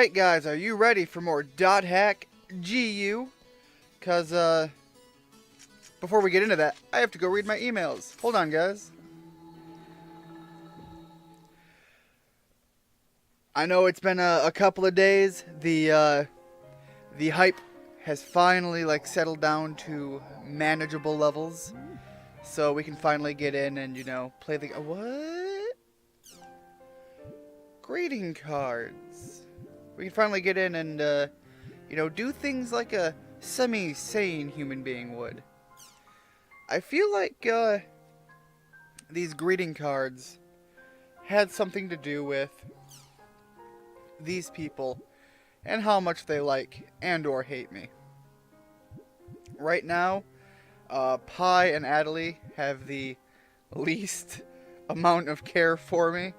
Alright guys, are you ready for more Dot Hack GU? Cause before we get into that, I have to go read my emails. Hold on guys. I know it's been a couple of days. The hype has finally settled down to manageable levels. So we can finally get in and, play the... What? Greeting cards. We can finally get in and, do things like a semi-sane human being would. I feel like, these greeting cards had something to do with these people and how much they like and or hate me. Right now, Pi and Adelie have the least amount of care for me.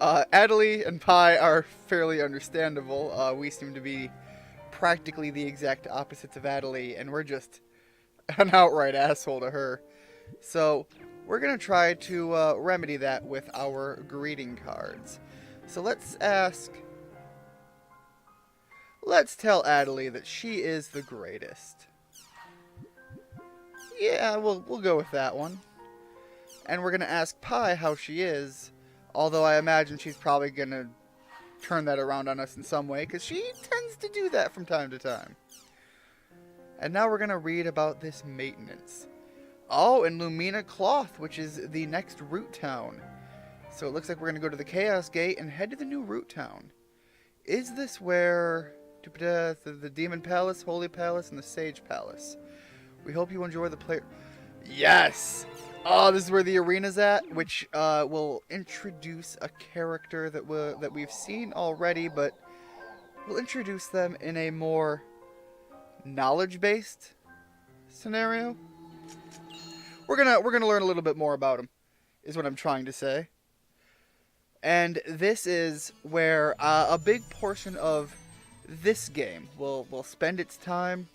Adelie and Pi are fairly understandable. We seem to be practically the exact opposites of Adelie, and we're just an outright asshole to her. So, we're going to try to remedy that with our greeting cards. So let's tell Adelie that she is the greatest. Yeah, we'll go with that one. And we're going to ask Pi how she is, although I imagine she's probably going to turn that around on us in some way, because she tends to do that from time to time. And now we're going to read about this maintenance. Oh, and Lumina Cloth, which is the next root town. So it looks like we're going to go to the Chaos Gate and head to the new root town. Is this where... the Demon Palace, Holy Palace, and the Sage Palace. We hope you enjoy the player... Yes! Oh, this is where the arena's at, which will introduce a character that we've seen already, but we'll introduce them in a more knowledge-based scenario. We're gonna learn a little bit more about them, is what I'm trying to say. And this is where a big portion of this game will spend its time.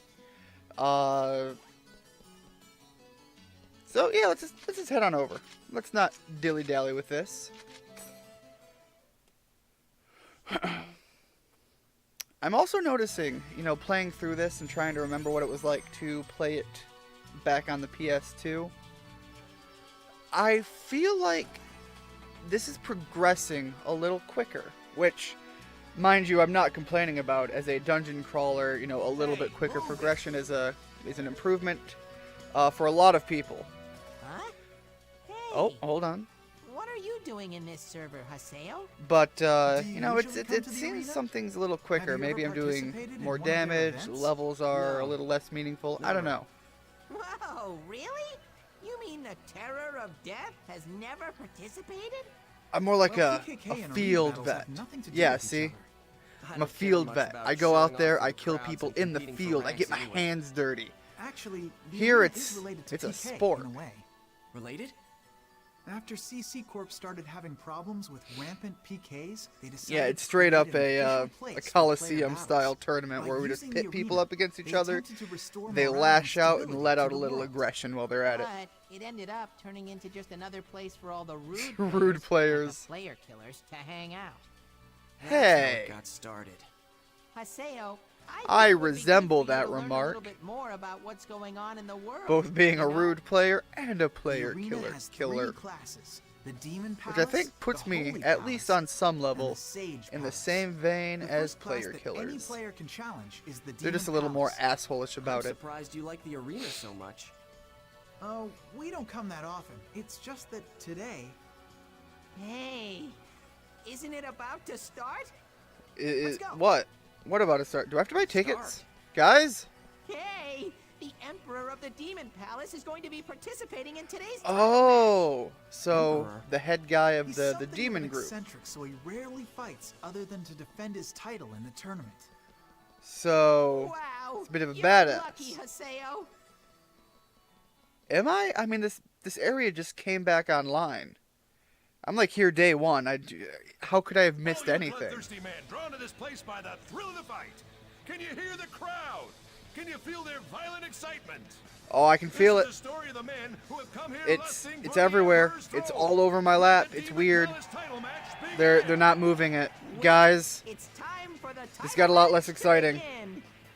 So yeah, let's just head on over. Let's not dilly-dally with this. I'm also noticing, playing through this and trying to remember what it was like to play it back on the PS2. I feel like this is progressing a little quicker, which, mind you, I'm not complaining about. As a dungeon crawler, a little bit quicker progression is an improvement for a lot of people. Huh? Hey, Oh, hold on. what are you doing in this server, Haseo? But, usually it come to the seems arena? something's a little quicker. Have you Maybe ever I'm doing participated in more one of their damage, events? levels are a No. little less meaningful. I don't know. Whoa, really? You mean the Terror of Death has never participated? I'm more like Well, a PKK and arena field battles vet. have nothing to do Yeah, with each see? other. I'm a field vet. I go out there, I kill people in the field. I get my hands dirty. Actually, the Here arena it's is related to a PK sport. in a way. Related? After CC Corp started having problems with rampant PKs, they decided Yeah, it's to straight create up an a official place for player Coliseum-style battles. tournament By where we just using the pit people arena, up against each they other. attempted to restore They morale lash and out and stability let to out a the little world. aggression while they're at it. But it ended up turning into just another place for all the rude Rude players. and the player killers to hang out. That's how Hey. it got started. Haseo, I think it would be resemble good for you that to learn remark. A little bit more about what's going on in the world. Both being a you know? rude player and a The player arena has killer. three classes: the Demon Which Palace, I think puts the me, Holy at least Palace, on some and level, the Sage in the Palace. same vein The as first class player that killers. Any player can challenge is the They're just a Demon little more Palace. assholish I'm about it. surprised you like the arena so much. Oh, we don't come that often. It's just that today. Hey, isn't it about to start? Let's go. What? What about it start? Do I have to buy tickets? Start. Guys? Hey, the Emperor of the Demon Palace is going to be participating in today's Oh, so Emperor. the head guy of He's the something demon of an group. eccentric, so he rarely fights other than to defend his title in the tournament. So, Wow, it's a bit of a you're badass. lucky, Haseo. Am I? I mean, this area just came back online. I'm like here day one. How could I have missed All you anything? bloodthirsty men drawn to this place by the thrill of the fight. Can you hear the crowd? Can you feel their violent excitement? Oh, I can feel it. This is the story of the men who have come here It's lusting it's for the everywhere. Emperor's It's throne. all over my lap. The It's Demon weird. Palace title match They're begins. not moving it, guys. It's time for the This got a lot less exciting.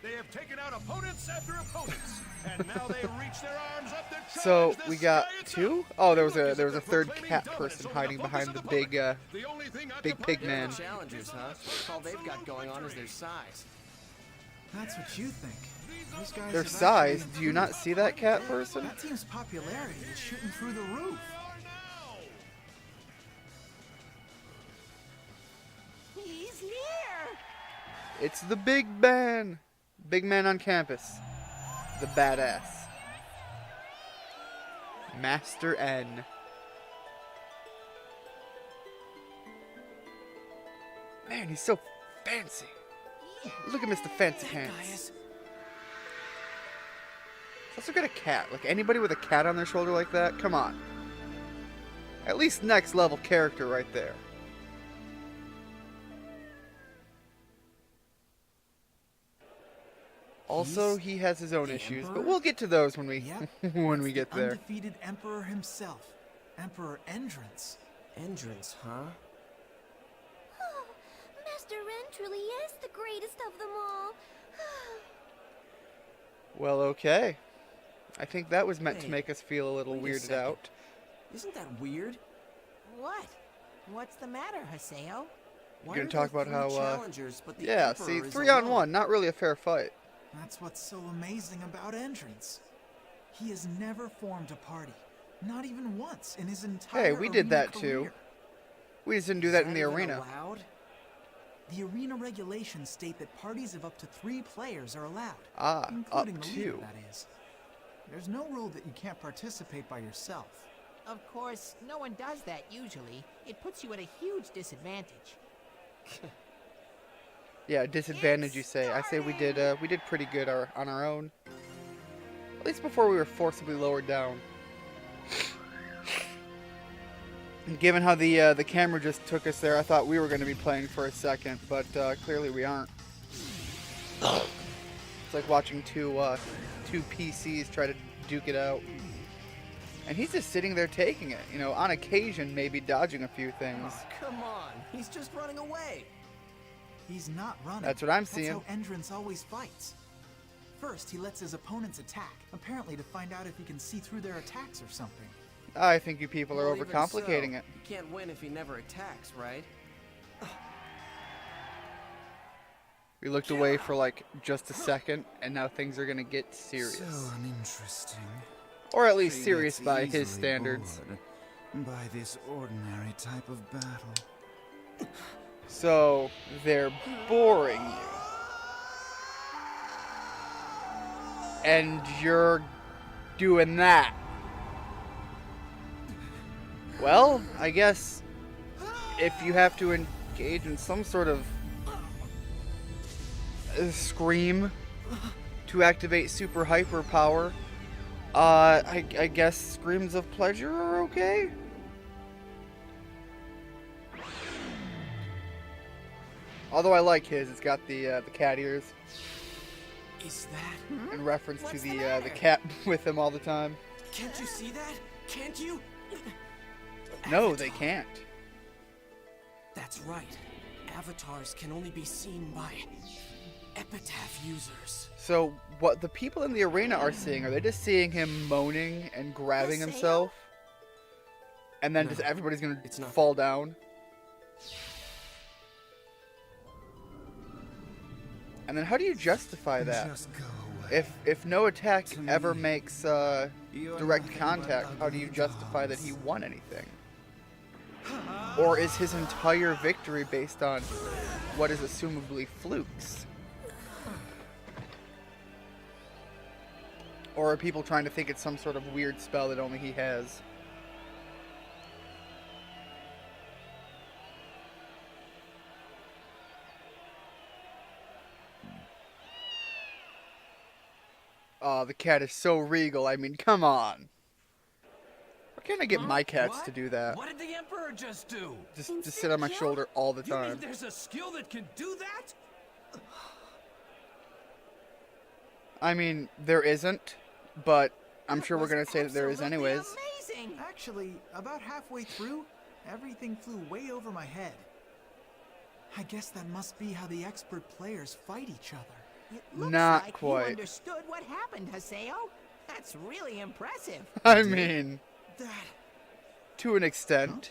They have taken out opponents after opponents, and now they reach their arms up to So challenge the we got sky itself. two. Oh, there was Look a as there if was a they're third proclaiming cat dominance person over the hiding focus behind of the public. big The only thing big pig occupying man. the Challengers, huh? All they've got going on is their size. That's what you think. Those guys Their have size. actually Do you not improved see that quite a cat bit. person? That team's popularity is shooting through the roof. He's here. It's the big man. Big man on campus. The badass. Master N. Man, he's so fancy. Look at Mr. Fancy That guy Pants. is... He's also got a cat. Like, anybody with a cat on their shoulder like that? Come on. At least next level character right there. Also, he has his own the issues, but Emperor? we'll get to those when we Yep. when we That's get the there. Undefeated Emperor himself, Emperor Entrance. Entrance, huh? Oh, Master Ren truly is the greatest of them all. Well, okay. I think that was meant to Hey, make us feel a little wait a weirded second. out. Isn't that weird? What? What's the matter, Haseo? Why gonna are talk there about three how, challengers, but the Yeah, Emperor see, is 3 on alone? 1, not really a fair fight. That's what's so amazing about Entrance. He has never formed a party, not even once in his entire Hey, we did arena that career. too. We just didn't do Is that in the even arena. allowed? The arena regulations state that parties of up to 3 players are allowed, Ah, including up the leader, to. that is. There's no rule that you can't participate by yourself. Of course, no one does that usually. It puts you at a huge disadvantage. Yeah, disadvantage you say. I say we did pretty good on our own. At least before we were forcibly lowered down. And given how the camera just took us there, I thought we were going to be playing for a second, but clearly we aren't. It's like watching two PCs try to duke it out. And he's just sitting there taking it, you know, on occasion maybe dodging a few things. Oh, come on. He's just running away. He's not running. That's what I'm That's seeing. how Entrance always fights. First, he lets his opponents attack, apparently to find out if he can see through their attacks or something. I think you people are Well, even overcomplicating so, it. He can't win if he never attacks, right? We looked away for like just a second, and now things are gonna get serious. So uninteresting. Or at least She serious gets by his easily standards. bored by this ordinary type of battle. So, they're boring you. And you're doing that. Well, I guess if you have to engage in some sort of scream to activate super hyper power, I guess screams of pleasure are okay? Although I like his, it's got the cat ears Is that... in reference What's to the the matter? cat with him all the time. Can't you see that? Can't you? No, they can't. That's right. Avatars can only be seen by epitaph users. So what the people in the arena are seeing, are they just seeing him moaning and grabbing Haseo? himself? And then No, just everybody's gonna it's nothing. fall down? And then how do you justify that? Just go away. If no attack To ever me, makes You are direct nothing but contact, how do ugly you justify that he dolls. won anything? Or is his entire victory based on what is assumably flukes? Or are people trying to think it's some sort of weird spell that only he has? Oh, the cat is so regal. I mean, come on. Why can't I get my cats What? to do that? What did the Emperor just do? Just sit on my shoulder all the You mean time. there's a skill that can do that? I mean, there isn't, but I'm That sure we're was gonna say that there is absolutely anyways. Amazing. Actually, about halfway through, everything flew way over my head. I guess that must be how the expert players fight each other. It looks Not like quite. you understood what happened, Haseo. That's really impressive. I mean, That... to an extent.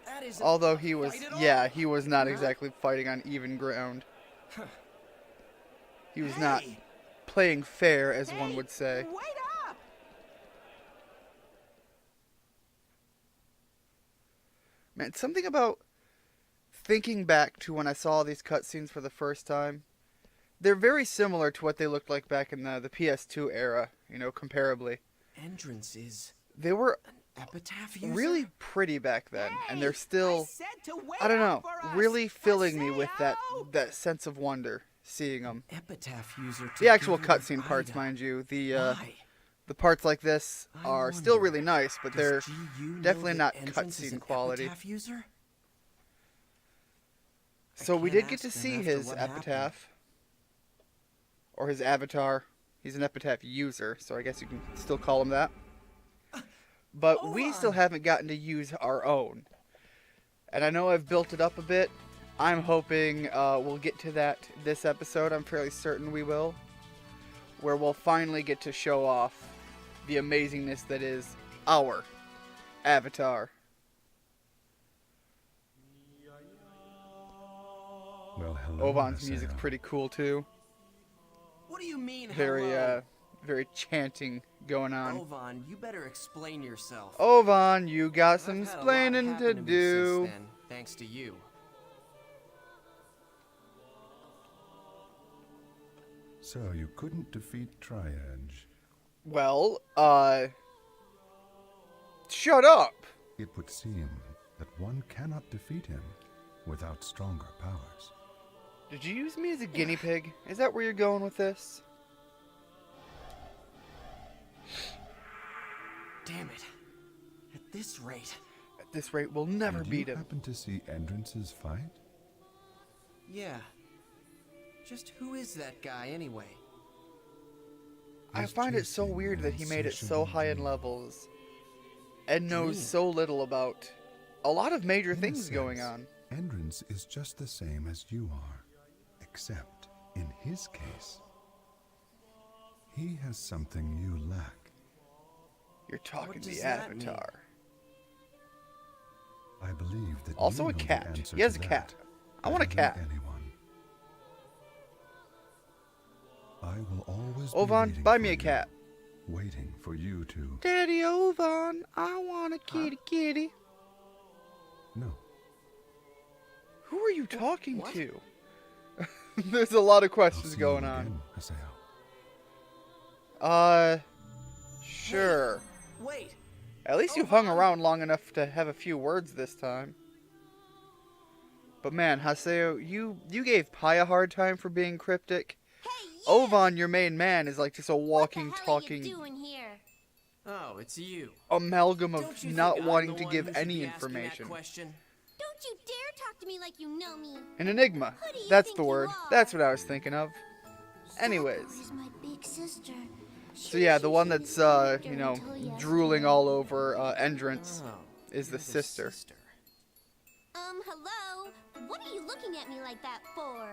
That isn't Although a he was, fight at yeah, all. he was not exactly fighting on even ground. He was not Hey! playing fair, as one Hey, would say. Wait up! Man, something about thinking back to when I saw these cutscenes for the first time. They're very similar to what they looked like back in the PS2 era, you know, comparably. Entrance is They were epitaph user? really pretty back then, and they're Hey, still, I said to wait I don't know, up for us, really filling me with that Haseo! sense of wonder, seeing them. Epitaph user. The actual together with cutscene parts, Ida. mind you, the Why? parts like this I are still wonder, really nice, but does they're GU know definitely that not Entrance is cutscene an quality. Epitaph user? I So we can't did get to ask them see after his what happened. epitaph. Or his avatar. He's an epitaph user, so I guess you can still call him that. But we still haven't gotten to use our own. And I know I've built it up a bit. I'm hoping we'll get to that this episode. I'm fairly certain we will. Where we'll finally get to show off the amazingness that is our avatar. Well, hello, Ovan's music's Haseo. pretty cool too. What do you mean, Very, hello? very chanting going on. Ovan, you better explain yourself. Ovan, you got some I've had a lot explaining to happen me do. since then, thanks to you. So you couldn't defeat Triage. Well, shut up. It would seem that one cannot defeat him without stronger powers. Did you use me as a guinea pig? Is that where you're going with this? Damn it. At this rate. At this rate, we'll never Did beat you him. happen to see Entrance's fight? Yeah. Just who is that guy anyway? I He's find it so chasing weird an that he made it so insatiable high in dream. levels and knows Dream? so little about a lot of major In a things going sense, on. Entrance is just the same as you are, except in his case, he has something you lack. You're talking does the that mean? avatar. I believe that Also you a know the cat. answer He has to a that cat. I want a better than cat. Anyone. I will always be Ovan, waiting buy for me a you, cat. waiting for you to. Daddy Ovan, I want a kitty kitty. No, Who are you talking What? to? There's a lot of I'll questions see going you on. again, Haseo. Sure. Wait. At least you hung around long enough to have a few words this time. But man, Haseo, you gave Pi a hard time for being cryptic. Hey, you! Ovan, your main man, is like just a walking, What the hell are you talking doing here? Oh, it's you. amalgam Don't of you not think I'm wanting the to one give who should any be asking that information. question? Don't you dare talk to me like you know me. An enigma. Who do you That's think the you word. are? That's what I was thinking of. Anyways. Sakura's my big sister. So yeah, the one that's, you know, drooling all over Entrance Oh, is the you're sister. Hello? What are you looking at me like that for?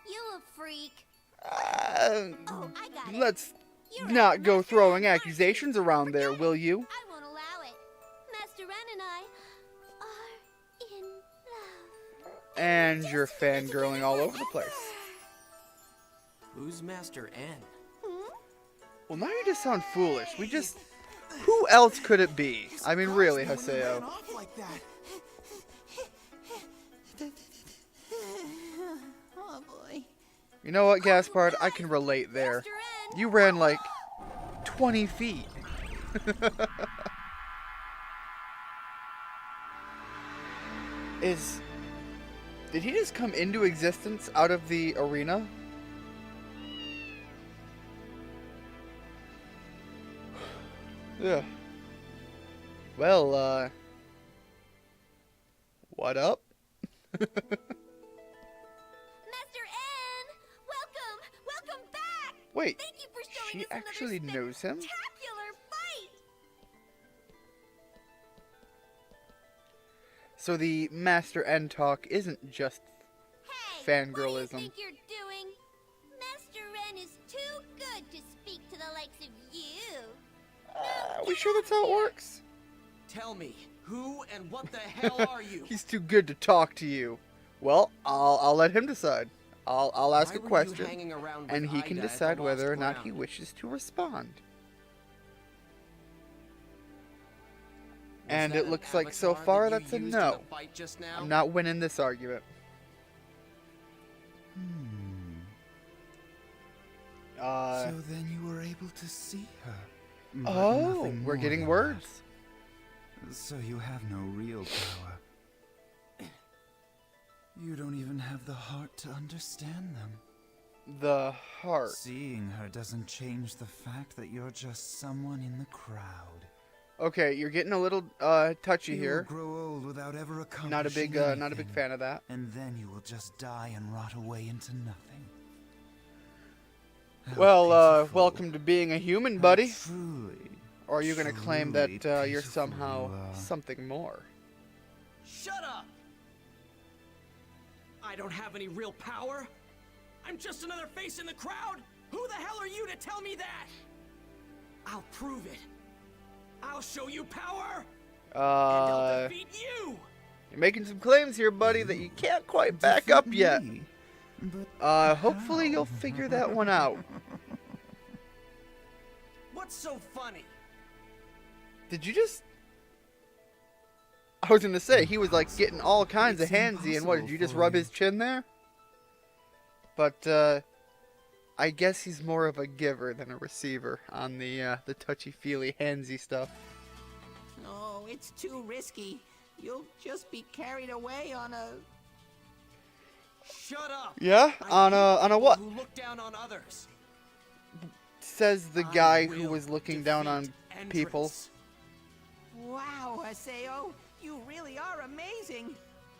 You a freak. Oh, I got it. Let's You're not a go Master throwing Ren, aren't you? accusations around there, Forget will it. you? I won't allow it. Master Ren and I are in love. And you're fangirling all over the place. Who's Master N? Well, now you just sound foolish. Who else could it be? I mean, really, When he ran Haseo. off like that. Oh boy. You know what, Gaspard? I can relate there. Master Ren. You ran like 20 feet. Did he just come into existence out of the arena? Yeah. Well, what up? Master N! Welcome back! Wait, Thank you for showing she us another actually knows him? spectacular fight! So the Master N talk isn't just Hey, what do you fangirlism. think you're doing? Master Ren is too good to speak to the likes of you. Are we sure that's how it works? Tell me, who and what the hell are you? He's too good to talk to you. Well, I'll let him decide. I'll ask Why a were you question, hanging around and with he can Ida at the decide whether or Lost not he Ground? wishes to respond. Was And that it an looks like so avatar far that that's you a used in no. the fight just now? I'm not winning this argument. So then you were able to see her. but Oh, nothing we're more getting than words. that. So you have no real power. You don't even have the heart to understand them. The heart. Seeing her doesn't change the fact that you're just someone in the crowd. Okay, you're getting a little touchy You'll here. grow old without ever accomplishing Not a big anything, fan of that. And then you will just die and rot away into nothing. How Well, pitiful. welcome to being a human, How buddy. Truly. Or are you gonna claim truly that you're pitiful somehow you are. something more? Shut up! I don't have any real power. I'm just another face in the crowd. Who the hell are you to tell me that? I'll prove it. I'll show you power, and I'll defeat you. You're making some claims here, buddy, that you can't quite back Defeat up yet. me? But Hopefully how? you'll figure that one out. What's so funny? Did you just... I was gonna say, he was like getting all kinds of It's handsy, and what, did you just impossible rub for his chin there? But, I guess he's more of a giver than a receiver on the touchy-feely, handsy stuff. No, it's too risky. You'll just be carried away on a... Shut up. Yeah? I On hate a people what? Who look down on others. Says the I guy who will was looking down on defeat people. Entrance. Wow, Haseo, you really are amazing.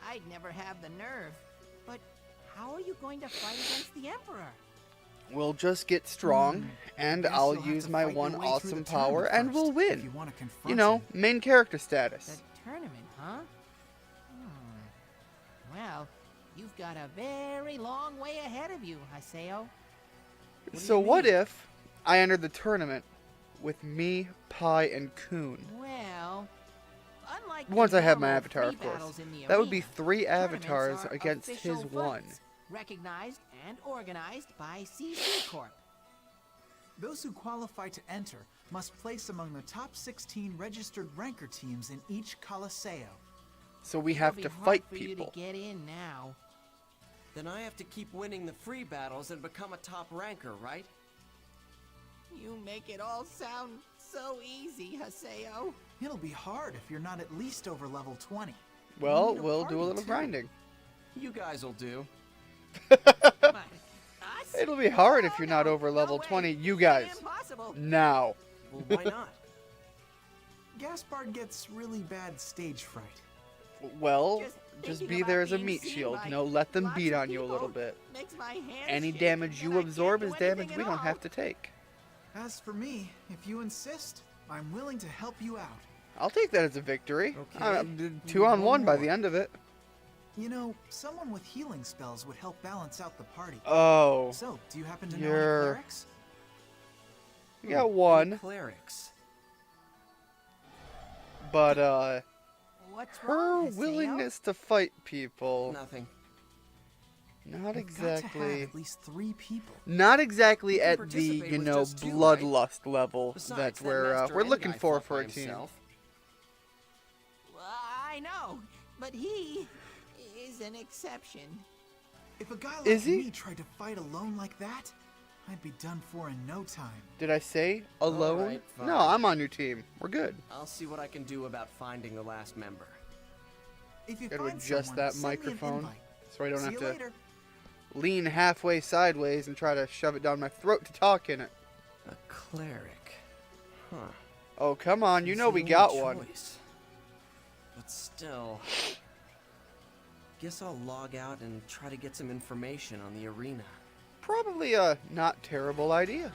I'd never have the nerve. But how are you going to fight against the Emperor? We'll just get strong, and Guess I'll you'll have use to my fight your one way through awesome the power, tournament and we'll first, if you win. wanna confront You know, him. main character The status. tournament, huh? Well, you've got a very long way ahead of you, Haseo. So what if I entered the tournament with me, Pi, and Coon? Well, unlike the Once I have my normal avatar, free of course. battles in the That would be arena, 3 tournaments avatars are against official his one. fights, recognized and organized by CC Corp. Those who qualify to enter must place among the top 16 registered ranker teams in each Colosseo. So we It'll have be to hard fight for you people. to get in now. Then I have to keep winning the free battles and become a top ranker, right? You make it all sound so easy, Haseo. It'll be hard if you're not at least over level 20. Well, need a we'll do party, a little too. grinding. You guys will do. Us? It'll be hard if Oh, you're not no, over no level way. 20. You guys. Impossible. Now. Well, why not? Gaspard gets really bad stage fright. Well, Just just thinking be about there as a being meat seen shield. by You know, let them lots beat of on you a little people bit. Makes my hands Any shake, damage and you I can't absorb do is damage anything we at don't have all. to take. As for me, if you insist, I'm willing to help you out. I'll take that as a victory. Okay. 2 on 1 by more. the end of it. You know, someone with healing spells would help balance out the party. Oh. So, do you happen to know You're- any clerics? We got Any one, clerics. but What's her wrong, Haseo? willingness to fight people, Nothing. not We've got to have exactly, at least 3 people. not exactly You can at the, participate you with know, just 2, right? bloodlust level Besides, that that we're Master N looking guy for fought by a team. himself. I know, but he is an exception. If a guy like Is he? me tried to fight alone like that, I'd be done for in no time. Did I say alone? Alright, No, fine. I'm on your team. We're good. I'll see what I can do about finding the last member. If you Gotta find adjust someone, that send me an microphone invite. so I don't See have you to later. lean halfway sideways and try to shove it down my throat to talk in it. A cleric. Huh. Oh, come on. You He's know the we only got one. choice. But still. Guess I'll log out and try to get some information on the arena. Probably a not terrible idea.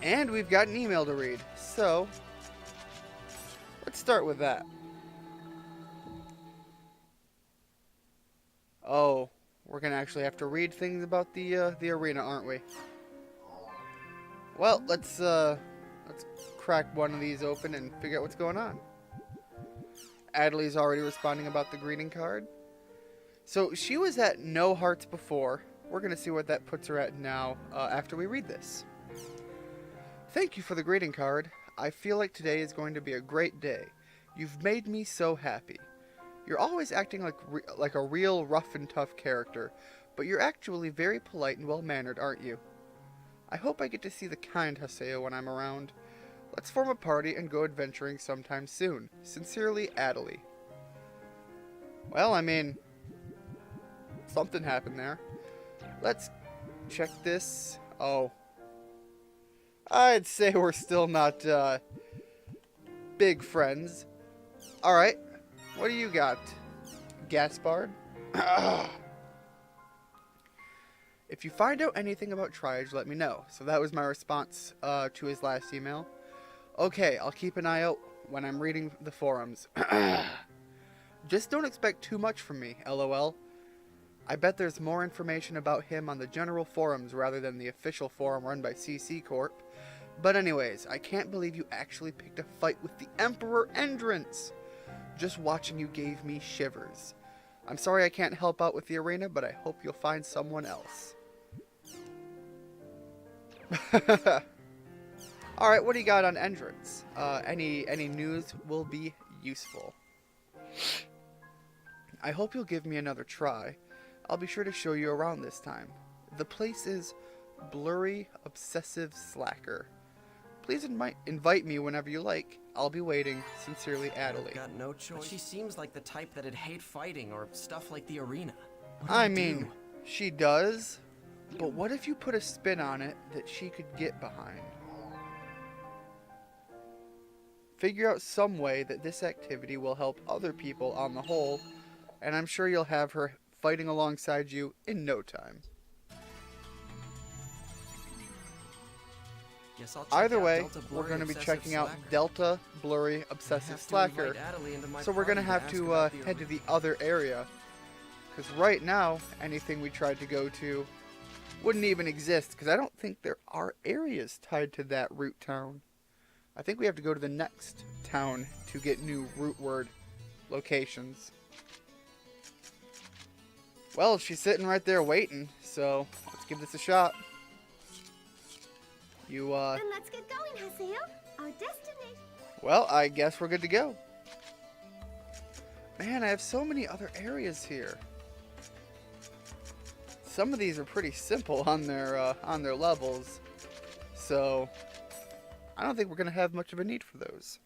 And we've got an email to read, so let's start with that. Oh, we're gonna actually have to read things about the arena, aren't we? Well, let's crack one of these open and figure out what's going on. Adley's already responding about the greeting card. So she was at no hearts before. We're gonna see what that puts her at now after we read this. Thank you for the greeting card. I feel like today is going to be a great day. You've made me so happy. You're always acting like a real rough and tough character, but you're actually very polite and well-mannered, aren't you? I hope I get to see the kind Haseo when I'm around. Let's form a party and go adventuring sometime soon. Sincerely, Adley. Well, I mean, something happened there. Let's check this. Oh. I'd say we're still not big friends. Alright. What do you got? Gaspard? If you find out anything about Triage, let me know. So that was my response to his last email. Okay, I'll keep an eye out when I'm reading the forums. Just don't expect too much from me, LOL. I bet there's more information about him on the general forums rather than the official forum run by CC Corp. But anyways, I can't believe you actually picked a fight with the Emperor Entrance. Just watching you gave me shivers. I'm sorry I can't help out with the arena, but I hope you'll find someone else. Alright, what do you got on Entrance? Any news will be useful. I hope you'll give me another try. I'll be sure to show you around this time. The place is Blurry Obsessive Slacker. Please invite me whenever you like. I'll be waiting. Sincerely, Adley. Got no choice. But she seems like the type that'd hate fighting or stuff like the arena. I mean, she does. But what if you put a spin on it that she could get behind? Figure out some way that this activity will help other people on the whole, and I'm sure you'll have her fighting alongside you in no time. Either way, we're going to be checking out Delta Blurry Obsessive Slacker, so we're going to have to head to the other area, because right now, anything we tried to go to wouldn't even exist, because I don't think there are areas tied to that root town. I think we have to go to the next town to get new root word locations. Well, she's sitting right there waiting, so let's give this a shot. Then let's get going, Haseo. Our destination. Well, I guess we're good to go. Man, I have so many other areas here. Some of these are pretty simple on their levels, so I don't think we're gonna have much of a need for those,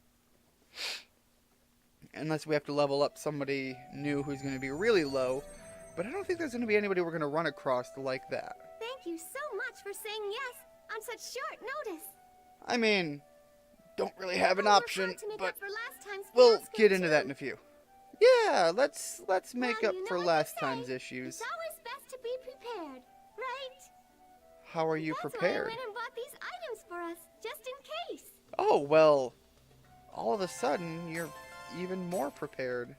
unless we have to level up somebody new who's gonna be really low. But I don't think there's gonna be anybody we're gonna run across like that. Thank you so much for saying yes on such short notice. I mean, don't really have an option, but we'll get into that in a few. Yeah, let's make up for last time's issues. It's always best to be prepared, right? How are you prepared? That's why I went and bought these items for us, just in case. Oh, well, all of a sudden, you're even more prepared.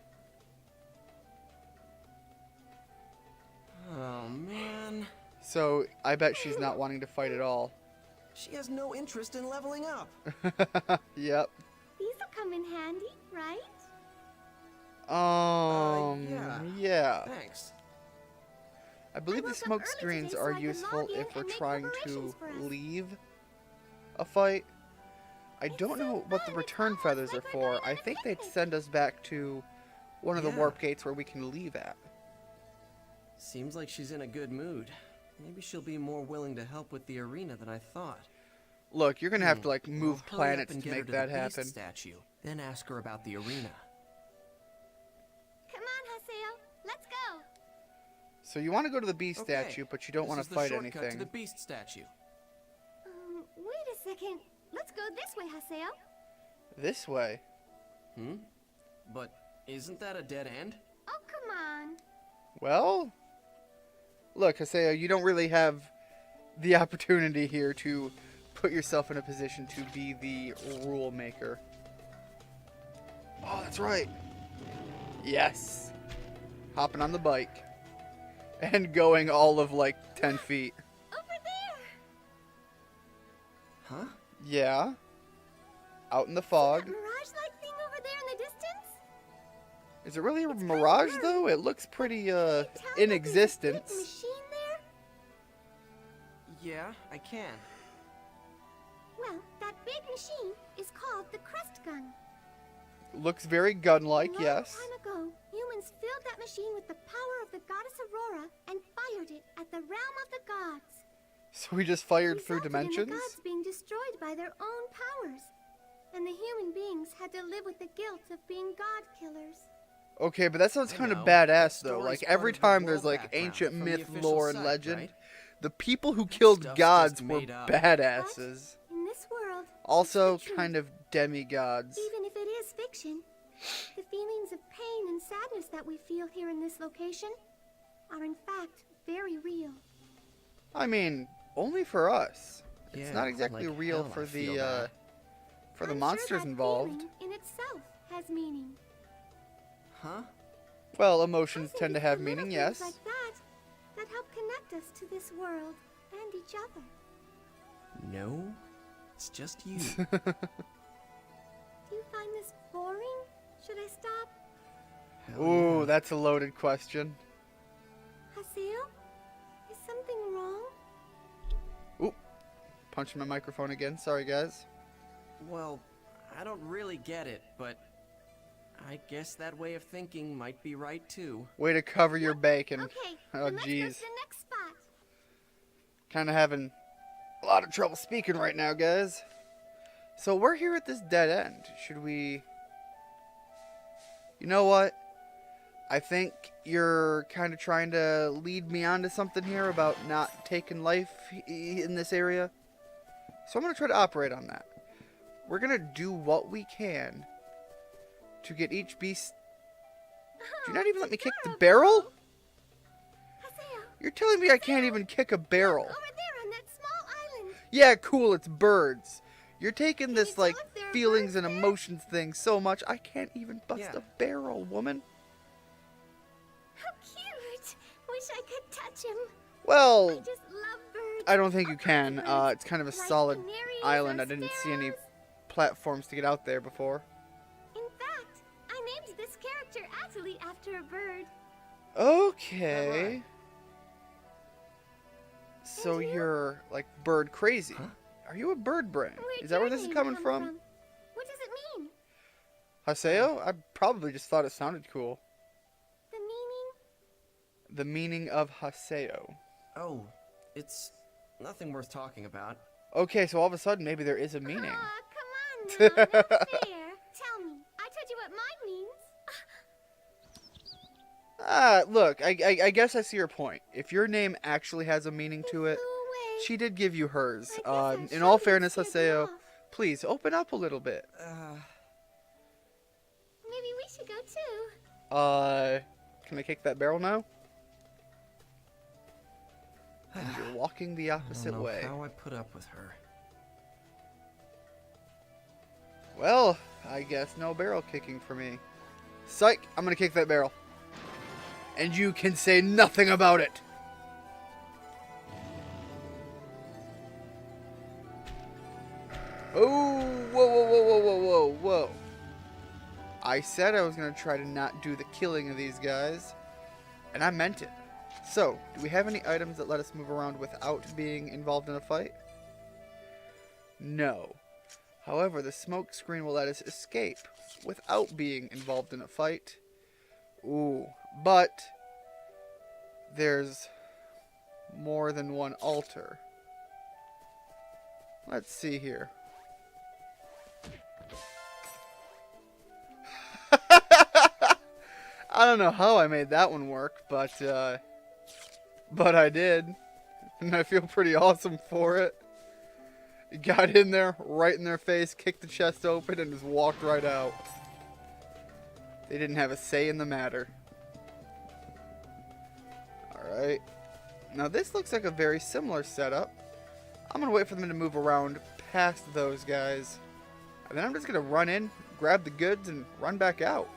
Oh, man. So, I bet she's not wanting to fight at all. She has no interest in leveling up. Yep. These will come in handy, right? Yeah. Thanks. I believe the smoke screens are useful if we're trying to leave a fight. I don't know what the return feathers are for. I think they'd send us back to one of the warp gates where we can leave at. Seems like she's in a good mood. Maybe she'll be more willing to help with the arena than I thought. Look, you're gonna have to like move planets to make that happen. Statue, then ask her about the arena. Come on, Haseo, let's go. So you want to go to the beast statue, but you don't want to fight anything. To the beast statue. Wait a second. Let's go this way, Haseo. This way? But isn't that a dead end? Oh, come on. Well, look, Haseo, you don't really have the opportunity here to put yourself in a position to be the rule maker. Oh, that's right. Yes. Hopping on the bike. And going all of like 10 feet. Over there! Huh? Yeah. Out in the fog. That mirage-like thing over there in the distance? Is it really a It's mirage kinda though? It looks pretty Can you tell in that there's a big existence. machine there? Yeah, I can. Well, that big machine is called the Crest Gun. Looks very gun-like, A long yes. time ago, humans filled that machine with the power of the goddess Aurora and fired it at the realm of the gods. So we just fired through Resulted in dimensions? the gods being destroyed by their own powers, and the human beings had to live with the guilt of being god killers. Okay, but that sounds I kind of know. badass though. Story's Like part every of the time there's world like background ancient from the myth, official lore, and site, legend, right? the people who killed stuff's gods just were made up. badasses. In this world, Also it's the kind truth. of demigods. Even if it is fiction, the feelings of pain and sadness that we feel here in this location are in fact very real. I mean, only for us. It's Yeah, not exactly like real hell for I feel the that. for the I'm monsters sure that involved. feeling in itself has meaning. Huh? Well, emotions I think tend to it's have the little meaning, things yes. like that help connect us to this world and each other. No, it's just you. Do you find this boring? Should I stop? Hell Ooh, yeah. that's a loaded question. Haseo? Is something wrong? Oop. Punching my microphone again. Sorry, guys. Well, I don't really get it, but I guess that way of thinking might be right too. Way to cover your bacon. Okay, Oh, then let's go to jeez. the next spot. Kind of having a lot of trouble speaking right now, guys. So we're here at this dead end. Should we... You know what? I think you're kind of trying to lead me on to something here about not taking life in this area. So I'm going to try to operate on that. We're going to do what we can to get each beast... Do you not even let me kick the barrel? Haseo, You're telling me I can't even kick a barrel. over there on that small island. Yeah, cool, it's birds. You're taking Can this, you tell like, if there are feelings birds and there? emotions thing so much, I can't even bust Yeah. a barrel, woman. How cute. Wish I could touch him. I Well, just love birds. I don't think you can. Birds, It's kind of a like solid canaries island. or I didn't see any sparrows. platforms to get out there before. In fact, I named this character Atali after a bird. Okay. Alright. So And you? you're, like, bird crazy. Huh? Are you a bird brain? Where'd Is that where your this is name coming come from? What does it mean? Haseo? I probably just thought it sounded cool. The meaning? The meaning of Haseo. Oh, it's nothing worth talking about. Okay, so all of a sudden maybe there is a meaning. Aw, come on now. Not fair. Tell me. I told you what mine means. Look, I guess I see your point. If your name actually has a meaning to it, Flew away. she did give you hers. I guess I In all should've fairness, scared them Haseo, off. please open up a little bit. Maybe we should go too. Can I kick that barrel now? And you're walking the I don't opposite know way. how I put up with her. Well, I guess no barrel kicking for me. Psych! I'm gonna kick that barrel. And you can say nothing about it! Oh, whoa, whoa, whoa, whoa, whoa, whoa, whoa. I said I was gonna try to not do the killing of these guys. And I meant it. So, do we have any items that let us move around without being involved in a fight? No. However, the smoke screen will let us escape without being involved in a fight. Ooh, but there's more than one altar. Let's see here. I don't know how I made that one work, but I did. And I feel pretty awesome for it. Got in there, right in their face, kicked the chest open, and just walked right out. They didn't have a say in the matter. Alright. Now this looks like a very similar setup. I'm going to wait for them to move around past those guys. And then I'm just going to run in, grab the goods, and run back out.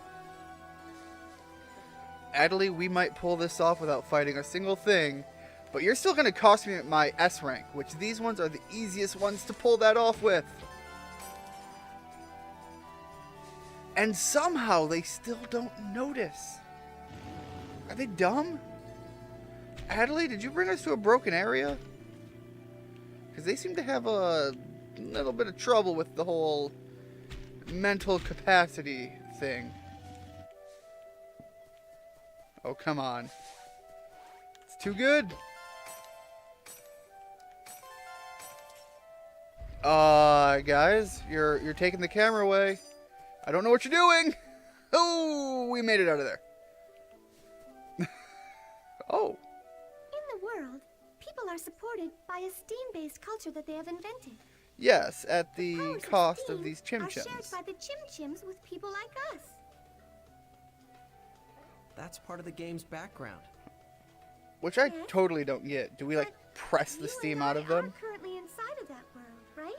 Adley, we might pull this off without fighting a single thing, but you're still going to cost me my S rank, which these ones are the easiest ones to pull that off with. And somehow they still don't notice. Are they dumb? Adley, did you bring us to a broken area? Because they seem to have a little bit of trouble with the whole mental capacity thing. Oh, come on. It's too good. Guys, you're taking the camera away. I don't know what you're doing. Oh, we made it out of there. Oh. In the world, people are supported by a steam-based culture that they have invented. Yes, at the powers cost of steam these are shared chim-chims. by the chim-chims with people like us. That's part of the game's background. Which I Yes. totally don't get. Do we, like, press the You steam and out I of them? are currently inside of that world, right?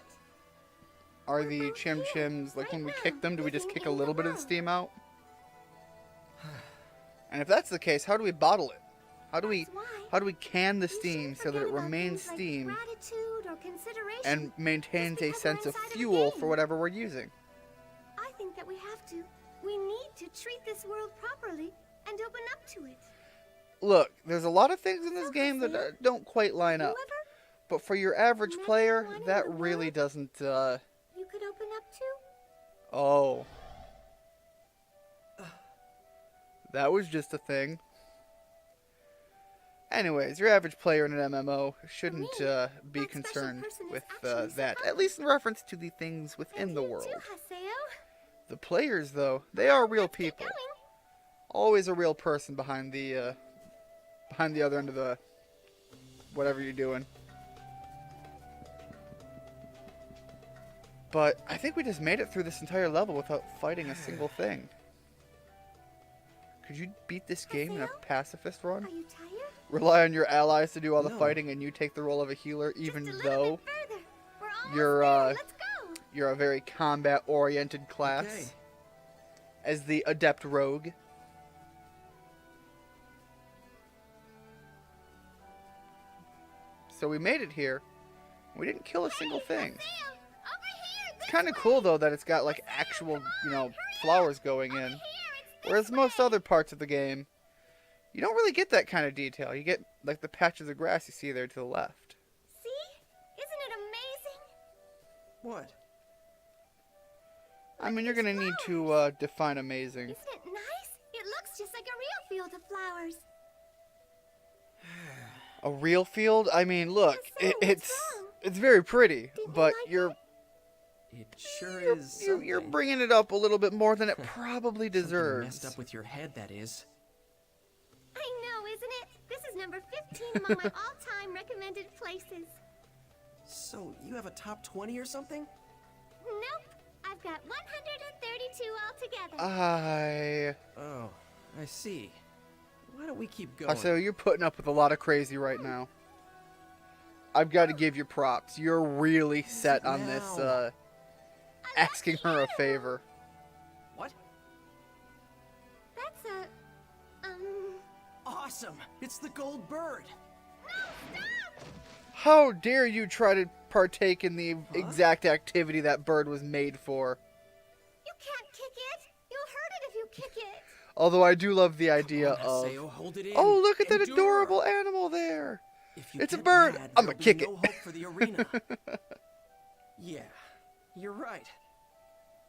Are We're the both here, chim-chims, like, right when we now, kick them, do we just living kick a in the little bit of the world. steam out? And if that's the case, how do we bottle it? How do we can the We steam shouldn't so that it forget about remains things like steam gratitude or consideration and maintains just a because sense we're of inside of a fuel game. for whatever we're using? I think that we have to. We need to treat this world properly and open up to it. Look, there's a lot of things in this So, game that Hosea, don't quite line You up. ever But for your average Remember player, wanting that the really world? doesn't, you could open up to? Oh. That was just a thing. Anyways, your average player in an MMO shouldn't me, be that special concerned person is with actually that, someone. at least in reference to the things within And the you world. too, Haseo. The players, though, they are real Let's get people. going. Always a real person behind the other end of the whatever you're doing. But I think we just made it through this entire level without fighting a single thing. Could you beat this game in a Haseo? pacifist run? Are you tired? Rely on your allies to do all the No. fighting and you take the role of a healer even Just a little though bit further. We're almost you're, there. Let's go. you're a very combat-oriented class Okay. as the adept rogue. So we made it here. We didn't kill a single thing. Haseo, over here. It's kind of cool though that it's got like actual, flowers going in. Whereas most other parts of the game, you don't really get that kind of detail. You get like the patches of grass you see there to the left. See? Isn't it amazing? What? I mean, you're gonna need to define amazing. Isn't it nice? It looks just like a real field of flowers. A real field? I mean, look, Haseo, it's what's wrong? it's very pretty, Didn't you but like you're It sure you're, is. you're something. bringing it up a little bit more than it probably Something deserves. messed up with your head, that is. I know, isn't it? This is number 15 among my all-time recommended places. So, you have a top 20 or something? Nope. I've got 132 altogether. Oh, I see. Why don't we keep going? So you're putting up with a lot of crazy right now. I've got to give you props. You're really set on this, now? asking her a favor. What? That's a... Awesome! It's the gold bird! How dare you try to partake in the exact activity that bird was made for? You can't kick it. You'll hurt it if you kick it. Although I do love the idea Come on, of, Haseo, hold it in. oh, look at that Endure. adorable animal there. If you It's a get bird. mad, I'ma there'll be kick it. no hope for the arena. Yeah, you're right.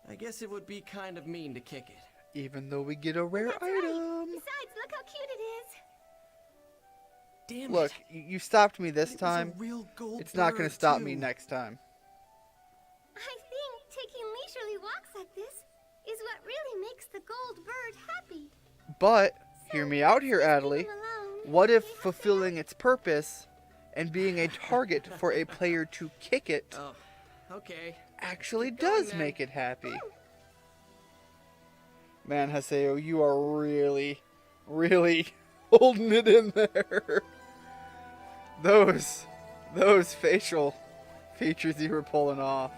I guess it would be kind of mean to kick it. Even though we get a rare That's right. item. Besides, look how cute it is. Damn Look, it. you stopped me this It was a time. real gold It's not going bird, to stop me too. next time. I think taking leisurely walks like this is what really makes the gold bird happy. But, hear me out here, Just leave Adley. him alone. What if Okay, Haseo? fulfilling its purpose and being a target for a player to kick it Oh, okay. actually Keep going, does then. make it happy? Man, Haseo, you are really, really holding it in there. Those facial features you were pulling off.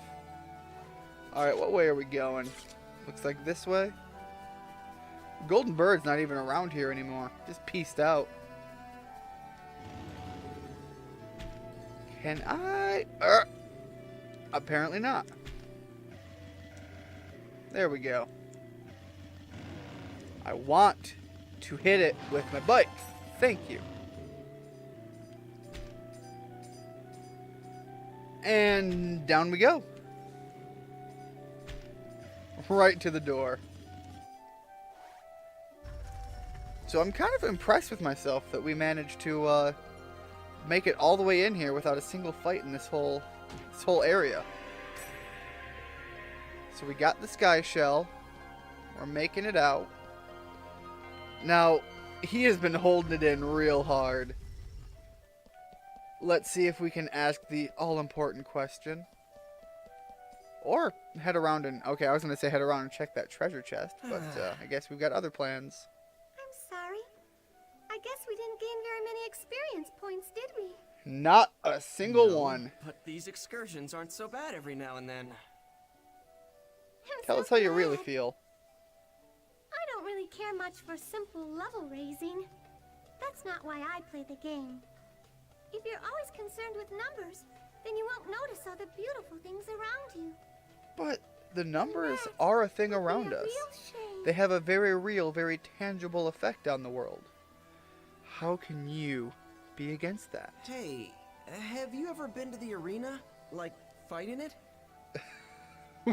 Alright, what way are we going? Looks like this way. Golden Bird's not even around here anymore. Just pieced out. Can I? Apparently not. There we go. I want to hit it with my bike. Thank you. And down we go. Right to the door. So I'm kind of impressed with myself that we managed to make it all the way in here without a single fight in this whole area. So we got the sky shell. We're making it out. Now, he has been holding it in real hard. Let's see if we can ask the all-important question. Or head around and... Okay, I was going to say head around and check that treasure chest, but I guess we've got other plans. I'm sorry. I guess we didn't gain very many experience points, did we? Not a single one. But these excursions aren't so bad every now and then. Tell us how you really feel. I don't really care much for simple level raising. That's not why I play the game. If you're always concerned with numbers, then you won't notice all the beautiful things around you. But the numbers are a thing around us. They have a very real, very tangible effect on the world. How can you be against that? Hey, have you ever been to the arena? Like, fighting it?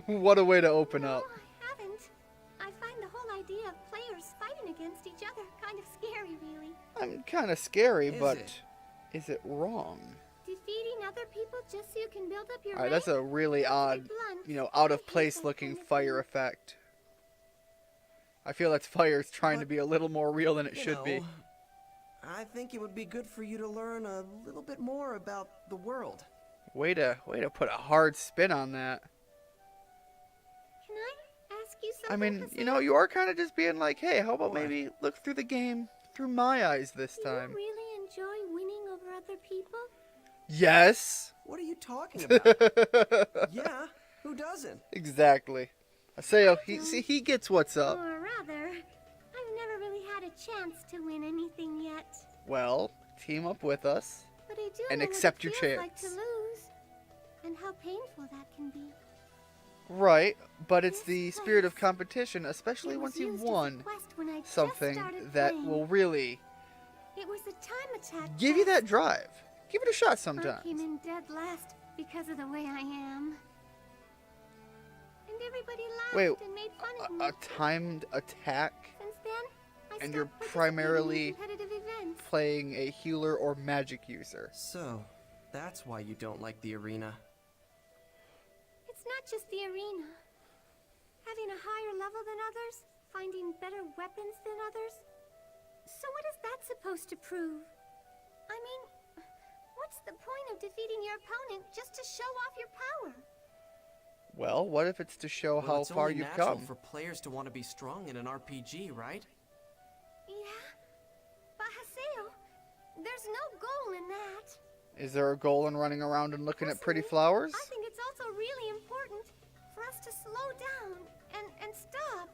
What a way to open up. No, I haven't. I find the whole idea of players fighting against each other kind of scary, really. I'm kind of scary, but it? Is it wrong? Defeating other people just so you can build up your Alright, that's a really odd, out of place looking fire effect. I feel that fire's trying to be a little more real than it should be. I think it would be good for you to learn a little bit more about the world. Way to put a hard spin on that. Can I ask you something? I mean, you are kind of just being like, hey, how about maybe look through the game through my eyes this time? Do you really enjoy winning over other people? Yes. What are you talking about? Yeah, who doesn't? Exactly. Aseo, he gets what's up. Or rather, I've never really had a chance to win anything yet. Well, team up with us But I do and know accept what your it feels chance. like to lose, and how painful that can be. Right, but it's the This spirit of place, competition, especially it was once you've used as a won quest when I just something started that playing. will really It was a time attack. give you quest. that drive. Give it a shot I sometimes. came in dead last because of the way I am. And everybody laughed Wait, and made fun of me. a timed attack, Since then, I and you're stopped participating primarily in competitive events. playing a healer or magic user. So, that's why you don't like the arena. It's not just the arena. Having a higher level than others, finding better weapons than others. So what is that supposed to prove? I mean, what's the point of defeating your opponent just to show off your power? Well, what if it's to show how it's far only you've natural come? for players to want to be strong in an RPG, right? Yeah, but Haseo, there's no goal in that. Is there a goal in running around and looking at pretty flowers? I think it's also really important for us to slow down and stop.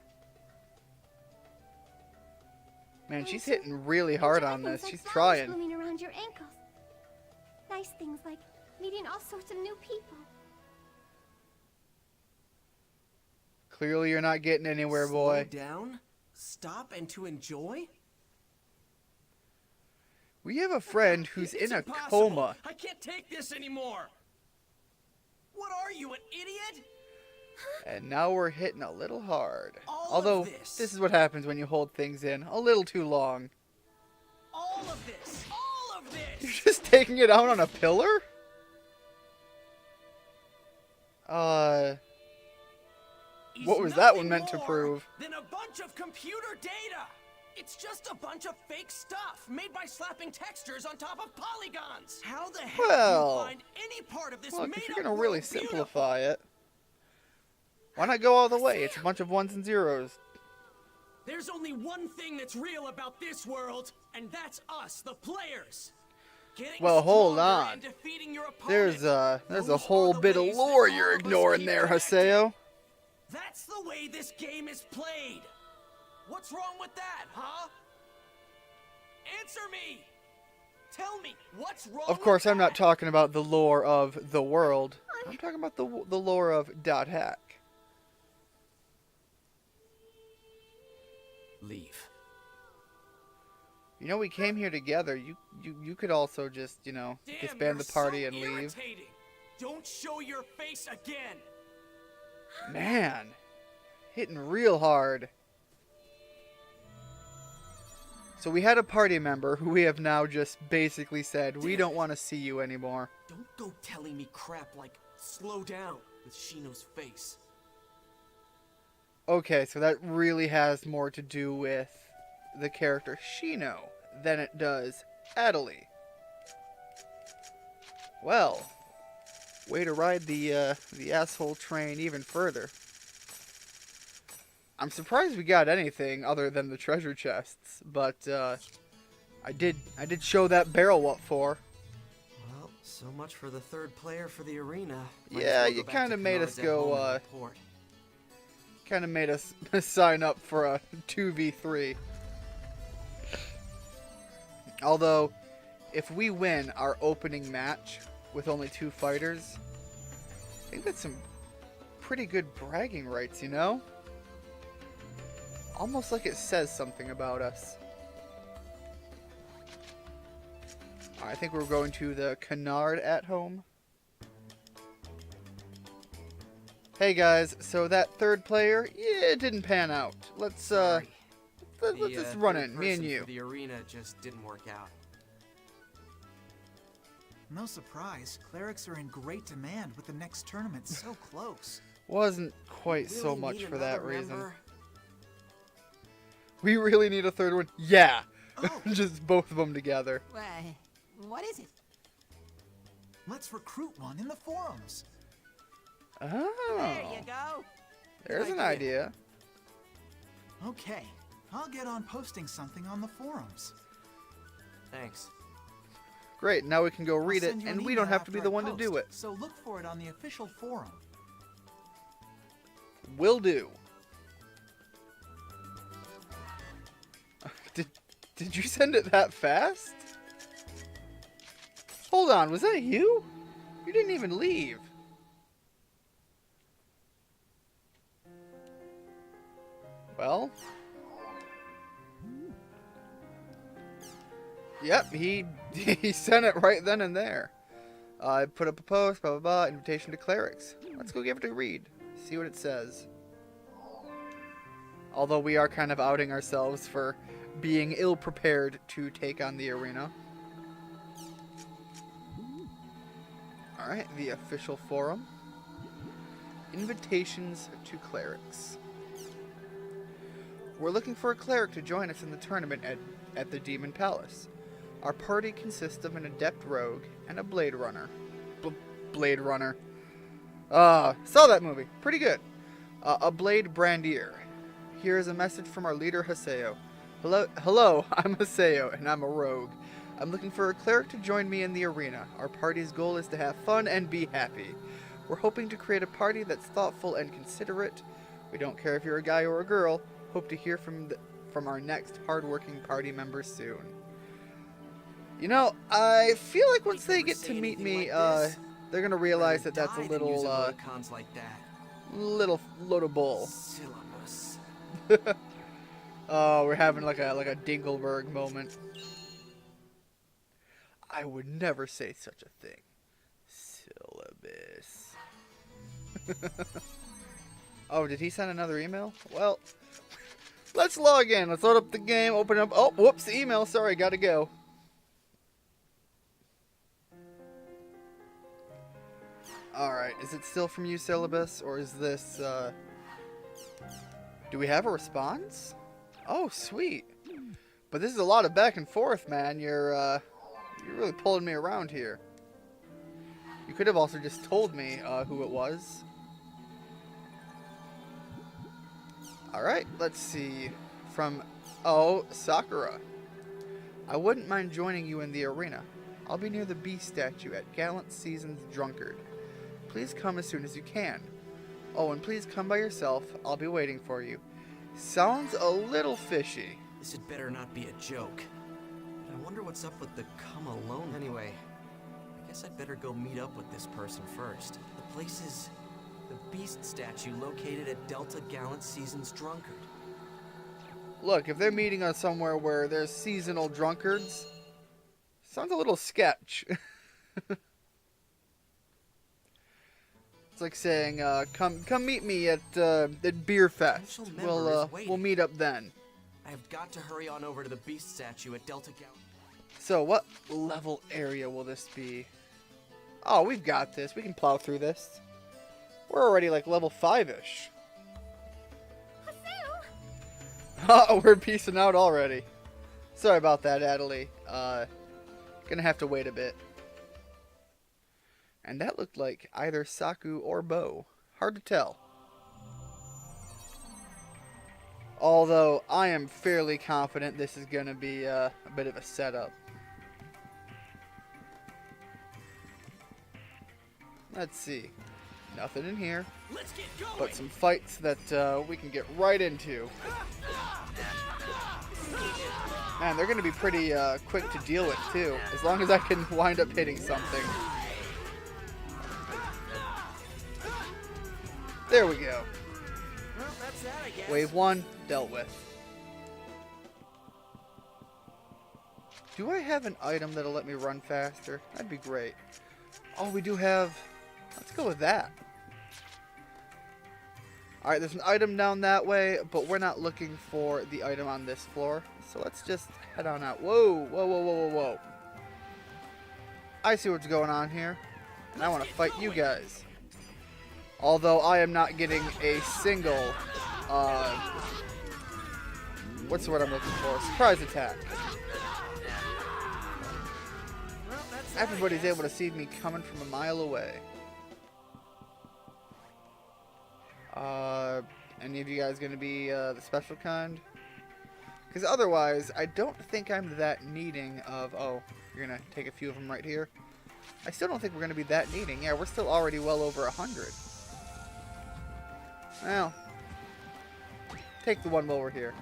Man, she's hitting really hard on this. She's trying. Blooming around your ankles. Nice things like meeting all sorts of new people. Clearly you're not getting anywhere, boy. Slow down? Stop and to enjoy? We have a friend who's It's in a impossible. coma. I can't take this anymore. What are you, an idiot? And now we're hitting a little hard. All of Although, this. this is what happens when you hold things in a little too long. All of this. All of You're this. just taking it out on a pillar? Is What was that one nothing meant to more prove? Than a bunch of computer data. It's just a bunch of fake stuff made by slapping textures on top of polygons. How the hell Well, do you find any part of this Look, made if up you're gonna world really beautiful? simplify it, why not go all the way? It's a bunch of ones and zeros. There's only one thing that's real about this world, and that's us, the players. Getting Well, hold stronger on. and defeating your There's opponent. a Those whole are the bit of ways that lore all you're of us ignoring keep there, connected. Haseo. That's the way this game is played. What's wrong with that, huh? Answer me! Tell me, what's wrong Of course, with I'm not that? talking about the lore of the world. I'm talking about the lore of Dot Hack. Leave. You know, we came here together. You could also just, you know, Damn, disband the you're party so and leave. irritating. Don't show your face again. Man, hitting real hard. So we had a party member who we have now just basically said, we don't want to see you anymore. Don't go telling me crap like slow down with Shino's face. Okay, so that really has more to do with the character Shino than it does Adelie. Well, way to ride the asshole train even further. I'm surprised we got anything other than the treasure chests, but I did show that barrel what for. Well, so much for the third player for the arena. Might as Yeah, well you go back kind to of made us Canards at home go. and report. Kind of made us sign up for a 2v3. Although, if we win our opening match with only 2 fighters, I think that's some pretty good bragging rights, you know? Almost like it says something about us. I think we're going to the Canard at home. Hey guys, so that third player, yeah, it didn't pan out. Let's let's just run third it, me and person you. for the arena just didn't work out. No surprise, clerics are in great demand with the next tournament so close. Wasn't quite so Really much need for that another reason. member? We really need a third one? Yeah! Oh. Just both of them together. What is it? Let's recruit one in the forums. Oh. There you go. There's Good an idea. Okay, I'll get on posting something on the forums. Thanks. Great, now we can go read I'll it, send you and an we don't email have to be after the I one to do post, it. So look for it on the official forum. Will do. Did you send it that fast? Hold on, was that you? You didn't even leave. Well. Yep, he sent it right then and there. I put up a post, blah blah blah, invitation to clerics. Let's go give it a read. See what it says. Although we are kind of outing ourselves for being ill-prepared to take on the arena. Alright, the official forum. Invitations to clerics. We're looking for a cleric to join us in the tournament at the Demon Palace. Our party consists of an adept rogue and a blade runner. Blade runner. Saw that movie. Pretty good. A blade brandier. Here is a message from our leader, Haseo. Hello, I'm Haseo, and I'm a rogue. I'm looking for a cleric to join me in the arena. Our party's goal is to have fun and be happy. We're hoping to create a party that's thoughtful and considerate. We don't care if you're a guy or a girl. Hope to hear from our next hardworking party members soon. You know, I feel like once they get to meet me, they're gonna realize that that's a little, Like that. little load of bull. Syllabus. Oh, we're having like a Dingleberg moment. I would never say such a thing. Syllabus. Oh, did he send another email? Well, let's log in. Let's load up the game, open up. Oh, whoops, the email. Sorry, gotta go. Alright, is it still from you, Syllabus? Or is this, do we have a response? Oh, sweet. But this is a lot of back and forth, man. You're really pulling me around here. You could have also just told me who it was. Alright, let's see. From, Sakura. I wouldn't mind joining you in the arena. I'll be near the beast statue at Gallant Season's Drunkard. Please come as soon as you can. Oh, and please come by yourself. I'll be waiting for you. Sounds a little fishy. This had better not be a joke. But I wonder what's up with the come alone. Anyway, I guess I'd better go meet up with this person first. The place is the Beast statue located at Delta Gallant Seasons Drunkard. Look, if they're meeting us somewhere where there's seasonal drunkards, sounds a little sketch. It's like saying, come meet me at Beer Fest. We'll meet up then. I have got to hurry on over to the Beast statue at Delta Gallant. So what level area will this be? Oh, we've got this. We can plow through this. We're already like level 5-ish. Oh, we're peacing out already. Sorry about that, Adelie. Gonna have to wait a bit. And that looked like either Saku or Bo. Hard to tell. Although, I am fairly confident this is gonna be a bit of a setup. Let's see. Nothing in here. Let's get going. But some fights that we can get right into. Man, they're going to be pretty quick to deal with, too. As long as I can wind up hitting something. There we go. Well, that's that, I guess. Wave 1, dealt with. Do I have an item that'll let me run faster? That'd be great. Oh, we do have... Let's go with that. Alright, there's an item down that way, but we're not looking for the item on this floor. So let's just head on out. Whoa, whoa, whoa, whoa, whoa, whoa. I see what's going on here. And I want to fight you guys. Although I am not getting a single, what's the word I'm looking for? Surprise attack. Well, that's that, Everybody's able to see me coming from a mile away. Any of you guys going to be the special kind? Because otherwise, I don't think I'm that needing of... Oh, you're going to take a few of them right here. I still don't think we're going to be that needing. Yeah, we're still already well over 100. Well, take the one while we're here.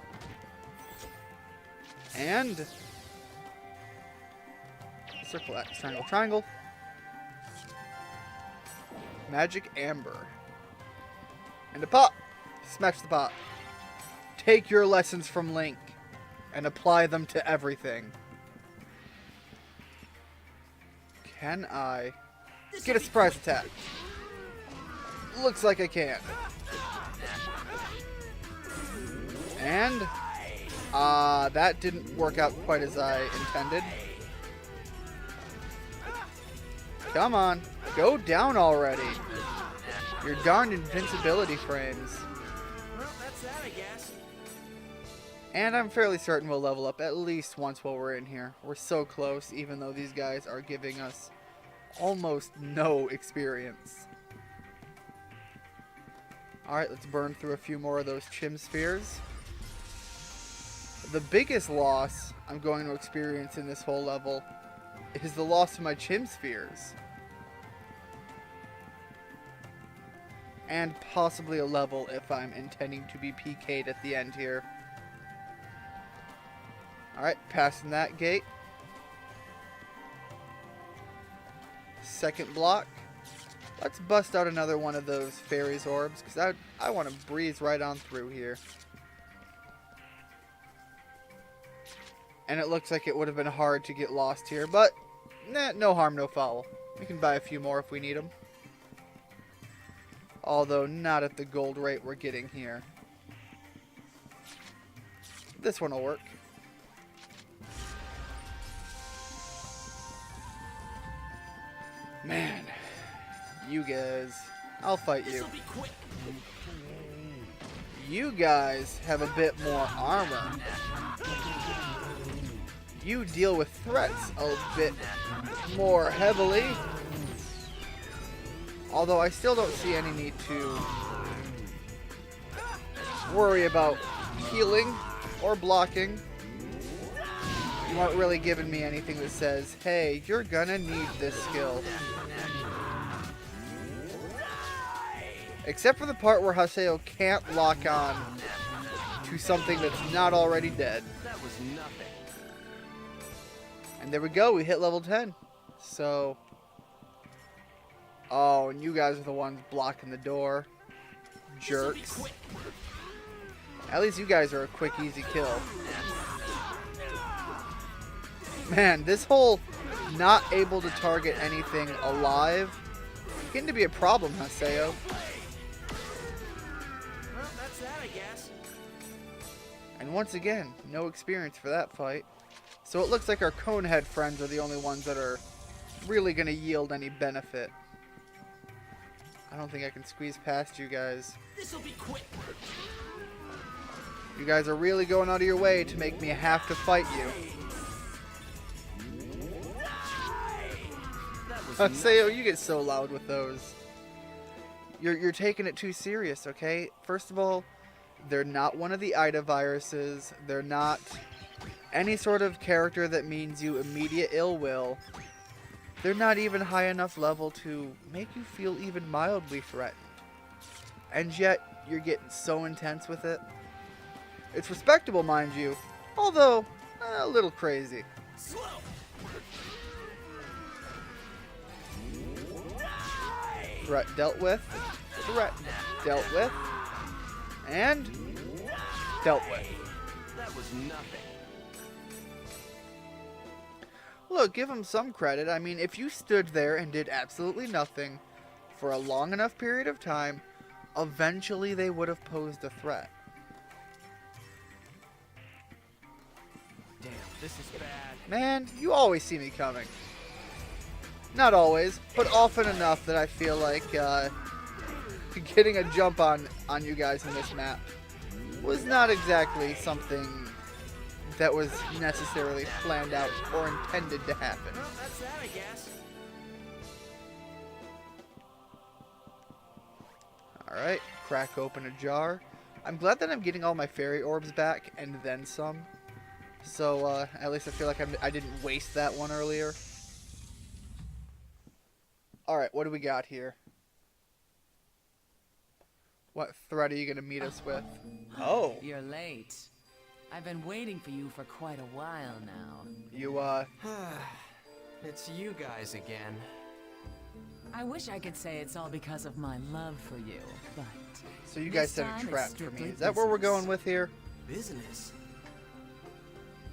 And... Circle X, triangle, triangle. Magic Amber. And a pot. Smash the pot. Take your lessons from Link and apply them to everything. Can I get a surprise attack? Looks like I can. And that didn't work out quite as I intended. Come on, go down already. Your darn invincibility frames. Well, that's that, I guess. And I'm fairly certain we'll level up at least once while we're in here. We're so close, even though these guys are giving us almost no experience. Alright, let's burn through a few more of those Chim Spheres. The biggest loss I'm going to experience in this whole level is the loss of my Chim Spheres. And possibly a level if I'm intending to be PK'd at the end here. Alright, passing that gate. Second block. Let's bust out another one of those fairies orbs, because I want to breeze right on through here. And it looks like it would have been hard to get lost here, but nah, no harm, no foul. We can buy a few more if we need them. Although not at the gold rate we're getting here. This one will work. Man, you guys, I'll fight you. This'll be quick. You guys have a bit more armor. You deal with threats a bit more heavily. Although I still don't see any need to worry about healing or blocking. You aren't really giving me anything that says, hey, you're gonna need this skill. Except for the part where Haseo can't lock on to something that's not already dead. That was nothing. And there we go, we hit level 10. So... Oh, and you guys are the ones blocking the door. Jerks. At least you guys are a quick, easy kill. Man, this whole not able to target anything alive getting to be a problem, Haseo. Well, that's that, I guess. And once again, no experience for that fight. So it looks like our Conehead friends are the only ones that are really going to yield any benefit. I don't think I can squeeze past you guys. This'll be quick. You guys are really going out of your way to make me have to fight you. Haseo, you get so loud with those. You're taking it too serious, okay? First of all, they're not one of the Ida viruses. They're not any sort of character that means you immediate ill will. They're not even high enough level to make you feel even mildly threatened. And yet, you're getting so intense with it. It's respectable, mind you, although a little crazy. Slow. Threat dealt with. Threat dealt with. And dealt with. That was nothing. Look, give them some credit. I mean, if you stood there and did absolutely nothing for a long enough period of time, eventually they would have posed a threat. Damn, this is bad. Man, you always see me coming. Not always, but often enough that I feel like getting a jump on you guys in this map was not exactly something that was necessarily planned out or intended to happen. Well, that's that, I guess. Alright, crack open a jar. I'm glad that I'm getting all my fairy orbs back and then some. So, at least I feel like I didn't waste that one earlier. Alright, what do we got here? What threat are you going to meet us with? Oh! You're late. I've been waiting for you for quite a while now. You, It's you guys again. I wish I could say it's all because of my love for you, but... So you guys set a trap for me. Is that where we're going with here? Business?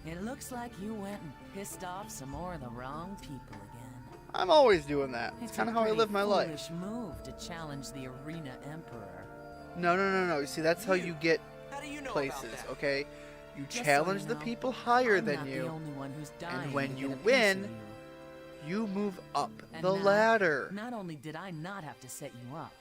It looks like you went and pissed off some more of the wrong people again. I'm always doing that. It's kind of how I live my life. It's a foolish move to challenge the Arena Emperor. No. See, that's how you get How do you know places, about that? okay? You Just so challenge you the know, people higher I'm than not the you, only one who's dying and when to you get a piece win, of you move up And the now, ladder. Not only did I not have to set you up,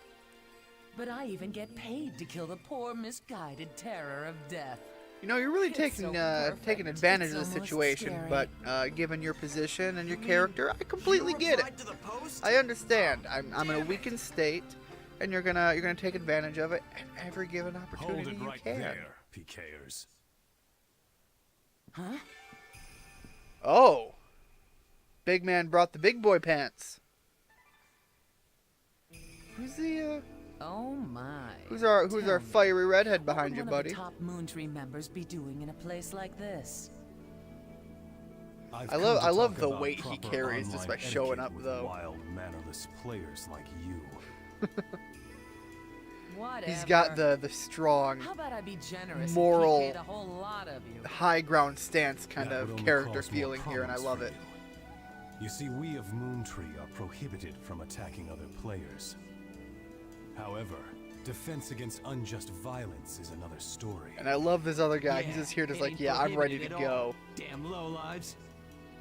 but I even get paid to kill the poor misguided terror of death. You know, you're really It's taking so taking perfect. advantage It's of the almost situation, scary. but given your position and your character, I completely get it. Replied to the post? I understand. I'm in a weakened state, and you're gonna take advantage of it at every given opportunity Hold it you right can. there, PKers. Huh? Oh, big man brought the big boy pants. Who's the Oh my. who's our Tell me, fiery redhead what behind would you, one of buddy? the top Moontree members be doing in a place like this? I've I come love- to I love talk the about weight he proper carries just by online showing etiquette up, with though. Wild, mannerless players like you. Whatever. He's got the strong, How about I be generous moral, and PK'd a whole lot of you? high ground stance kind That of would only character cause more feeling here, and I problems love for it. You see, we of Moontree are prohibited from attacking other players. However, defense against unjust violence is another story. And I love this other guy. He's Yeah, just here, just like, ain't yeah, I'm ready to prohibited at all. go. Damn lowlives.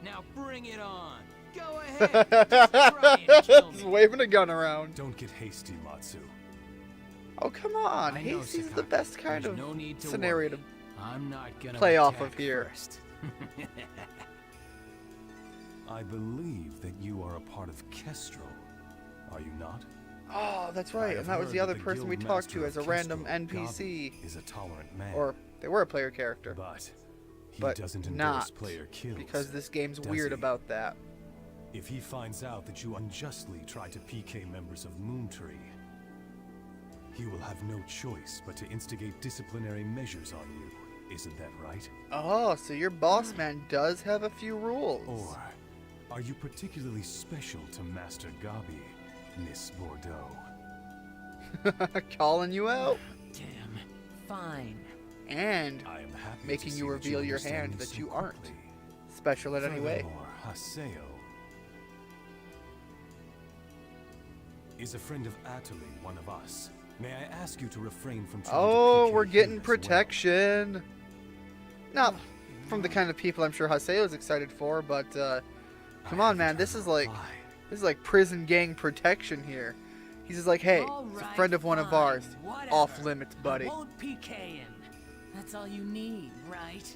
Now bring it on. Go ahead. Just try and kill Just me. waving a gun around. Don't get hasty, Matsu. Oh, come on. I know, Hasty's the Sakaki. best kind There's of no need to scenario worry. to... I'm not gonna play off attack of here. first. I believe that you are a part of Kestrel, are you not? Oh, that's I right. have And that was heard the other that person we guild talked to master as a of random Kestrel, NPC. Gabi, is a tolerant man. Or they were a player character. But he But doesn't endorse not, player kills. because this game's does weird he? about that. If he finds out that you unjustly tried to PK members of Moontree, he will have no choice but to instigate disciplinary measures on you. Isn't that right? Oh, so your boss man does have a few rules. Or are you particularly special to Master Gabi, Miss Bordeaux? Calling you out. Damn. Fine. And I am happy making to see you that reveal your understand hand me that so you aren't quickly. special in any way. Furthermore, Haseo is a friend of Atali, one of us. May I ask you to refrain from trying Oh, to we're PK getting him as well? protection. Not from the kind of people I'm sure Haseo's excited for, but come on, man, this is like prison gang protection here. He's just like, hey, All it's a right, friend of one of fine, ours. whatever. Off limits, buddy. I won't PK him. That's all you need, right?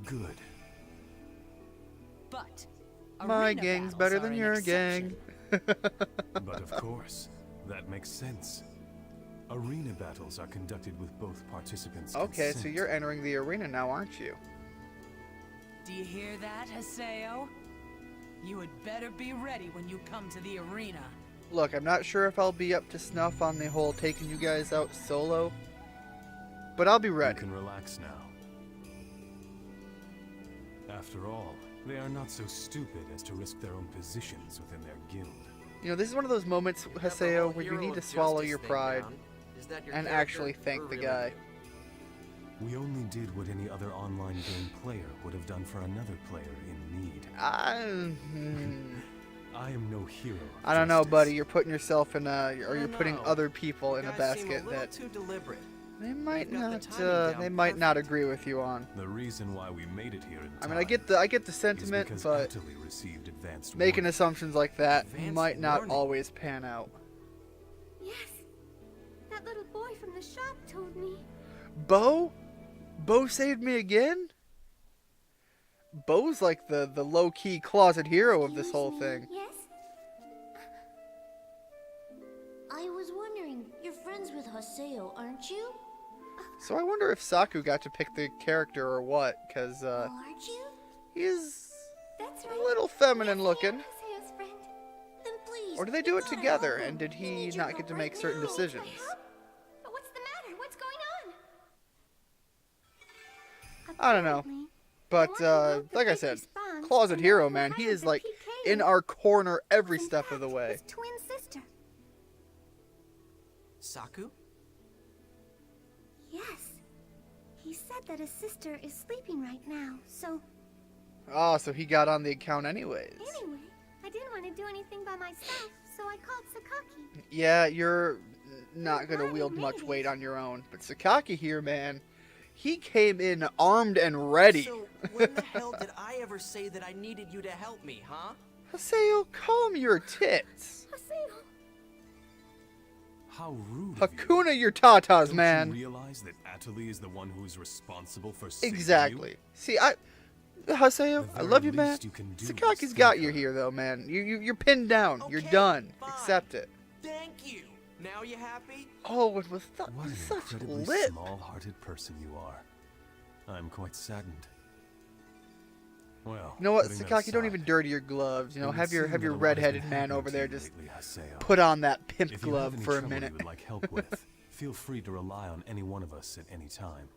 Good. But My arena gang's battles better are than an your exception. gang. But of course, that makes sense. Arena battles are conducted with both participants' Okay, so consent. you're entering the arena now, aren't you? Do you hear that, Haseo? You had better be ready when you come to the arena. Look, I'm not sure if I'll be up to snuff on the whole taking you guys out solo, but I'll be ready. You can relax now. After all, they are not so stupid as to risk their own positions within their guild. You know, this is one of those moments, Haseo, where you need to swallow your pride and actually thank the guy. We only did what any other online game player would have done for another player in need. I am no hero. I don't know, justice. buddy. You're putting yourself in a, or you're putting know. other people in a Guys seem basket little that too deliberate. they might You've got the not, timing down they might not perfect. agree with you on. The reason why we made it here in I time mean, I get the is sentiment, because but Atali received advanced making warning. assumptions like that Advanced might not warning. always pan out. Yes. That little boy from the shop told me. Bo? Bo saved me again? Bo's like the low-key closet hero of this Excuse whole me, thing. Yes? I was wondering, you're friends with Haseo, aren't you? So I wonder if Saku got to pick the character or what, because Oh, aren't you? he's That's a right. little feminine Yes, looking. I am Haseo's friend. Then please. Or did they do it gotta together, help him. and did We he need your not get help to right make certain now. decisions? But what's the matter? What's going on? I don't know. Apparently, But, the one who wrote the like I big said, response closet and hero, the one man. who He hired is, the like, PK in our corner every was, in step of the fact, way. his twin sister. Saku? Yes. He said that his sister is sleeping right now, so Oh, so he got on the account anyways. anyway, I didn't want to do anything by myself, so I called Sakaki. Yeah, you're not Glad gonna he wield made much it. weight on your own. But Sakaki here, man, he came in armed and ready. So, when the hell did I ever say that I needed you to help me, huh? Haseo, calm your tits. Haseo. How rude of you. Hakuna your tatas, Don't man. you realize that Atali is the one who is responsible for saving Exactly. you? See, Haseo, The I love very you, man. least you can do is Sakaki's got think you of- here, though, man. You're pinned down. You're Okay, done. fine. Accept it. Thank you. Now you happy? Oh, it was What an such incredibly lit. small-hearted person you are. I'm quite saddened. Well, You know what, putting that Sakaki? Don't aside, even dirty your gloves. You know, it would have your seem that a lot has redheaded been man happening over to there you just lately, Haseo. put on that pimp If you glove have any for a trouble minute. you would like help with, feel free to rely on any one of us at any time.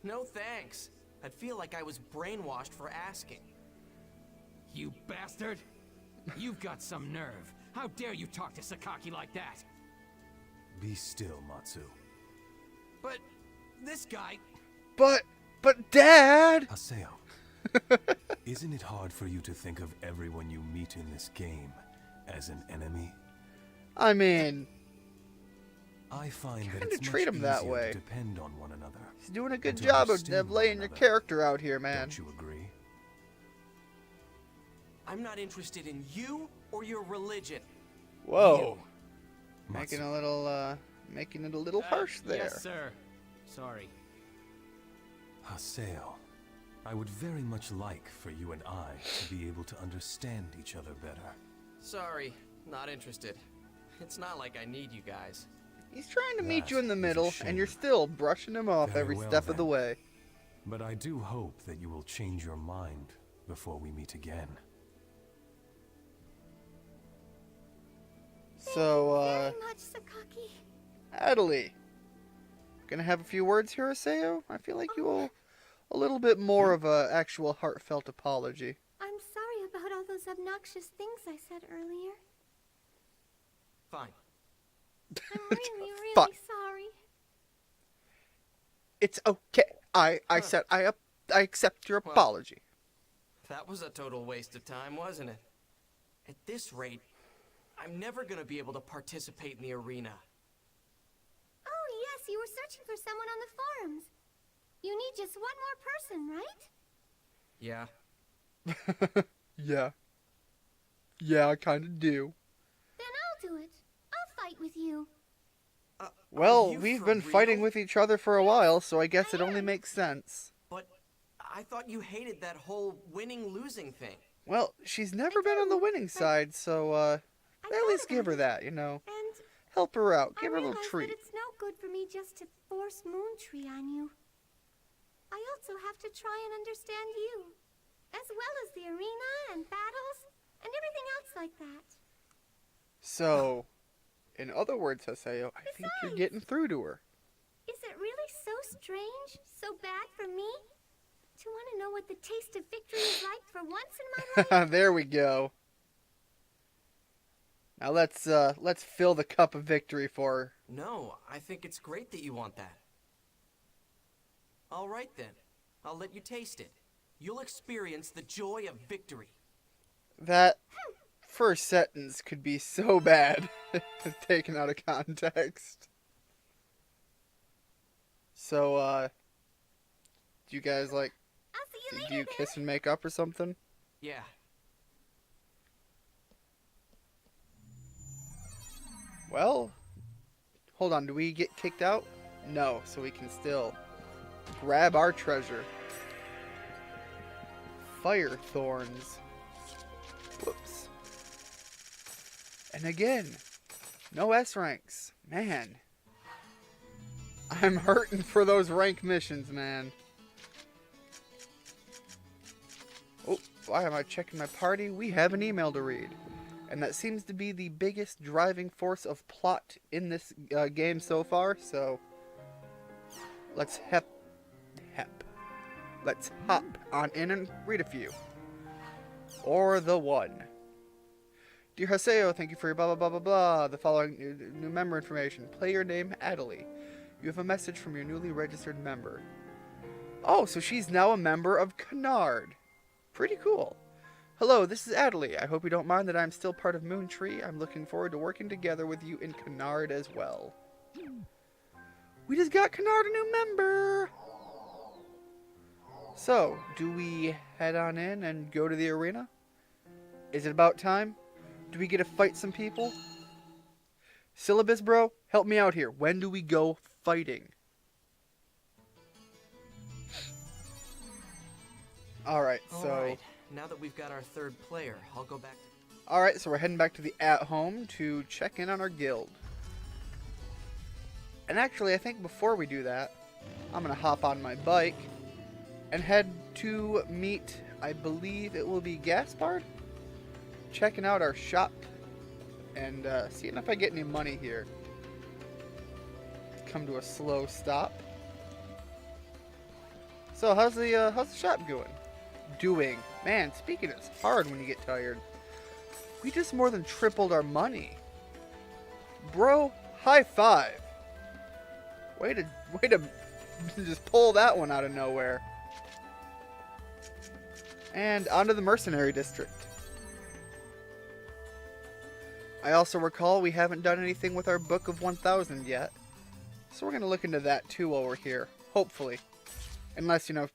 No thanks. I'd feel like I was brainwashed for asking. You bastard! You've got some nerve. How dare you talk to Sakaki like that? Be still, Matsu. But this guy... But Dad! Haseo, isn't it hard for you to think of everyone you meet in this game as an enemy? I mean, I find that Kinda it's much treat 'em that easier way. to depend on one another. he's doing a good and to job of understand one laying your another. character out here, man. Don't you agree? I'm not interested in you or your religion. Whoa. Matsu, Making it a little harsh there. Yes, sir. Sorry. Haseo, I would very much like for you and I to be able to understand each other better. Sorry, not interested. It's not like I need you guys. He's trying to meet That you in the is a middle, and you're shame. still brushing him off Very every well, step of the then. way. But I do hope that you will change your mind before we meet again. So, Very much, Sakaki. Adelie. Gonna have a few words here, Aseo? I feel like you owe a little bit more of a actual heartfelt apology. I'm sorry about all those obnoxious things I said earlier. Fine. I'm really, really Fine. sorry. It's okay. I accept your apology. That was a total waste of time, wasn't it? At this rate, I'm never gonna be able to participate in the arena. Oh, yes, you were searching for someone on the forums. You need just one more person, right? Yeah. Yeah. Yeah, I kinda do. Then I'll do it. I'll fight with you. Well, you we've for been fighting real? with each other for a while, so I guess it only makes sense. But I thought you hated that whole winning-losing thing. Well, she's never been on the winning side, so, at least give her that, you know. And Help her out. Give I her a little realize treat. that it's no good for me just to force Moontree on you. I also have to try and understand you, as well as the arena and battles and everything else like that. So, in other words, Haseo, I think you're Besides- getting through to her. Is it really so strange, so bad for me, to want to know what the taste of victory is like for once in my life? There we go. Now let's fill the cup of victory for her. No, I think it's great that you want that. All right then. I'll let you taste it. You'll experience the joy of victory. That first sentence could be so bad if taken out of context. So, do you guys like, I'll see you later do you then. kiss and make up or something? Yeah. Well, hold on, do we get kicked out? No, so we can still grab our treasure. Fire thorns. Whoops. And again, no S ranks. Man. I'm hurting for those rank missions, man. Oh, why am I checking my party? We have an email to read. And that seems to be the biggest driving force of plot in this game so far, so let's let's hop on in and read a few. Or the one. Dear Haseo, thank you for your blah blah blah blah blah. The following new member information. Player name Adelie. You have a message from your newly registered member. Oh, so she's now a member of Canard. Pretty cool. Hello, this is Adelie. I hope you don't mind that I'm still part of Moontree. I'm looking forward to working together with you in Canard as well. We just got Canard a new member! So, do we head on in and go to the arena? Is it about time? Do we get to fight some people? Syllabus bro, help me out here. When do we go fighting? Alright, so... Alright, now that we've got our third player, I'll go back to... Alright, so we're heading back to the at-home to check in on our guild. And actually, I think before we do that, I'm going to hop on my bike and head to meet, I believe it will be Gaspard? Checking out our shop and seeing if I get any money here. Come to a slow stop. So, how's the shop doing? Man, speaking it's hard when you get tired. We just more than tripled our money. Bro, high five. Way to just pull that one out of nowhere. And onto the mercenary district. I also recall we haven't done anything with our Book of 1000 yet. So we're going to look into that too while we're here. Hopefully. Unless, you know,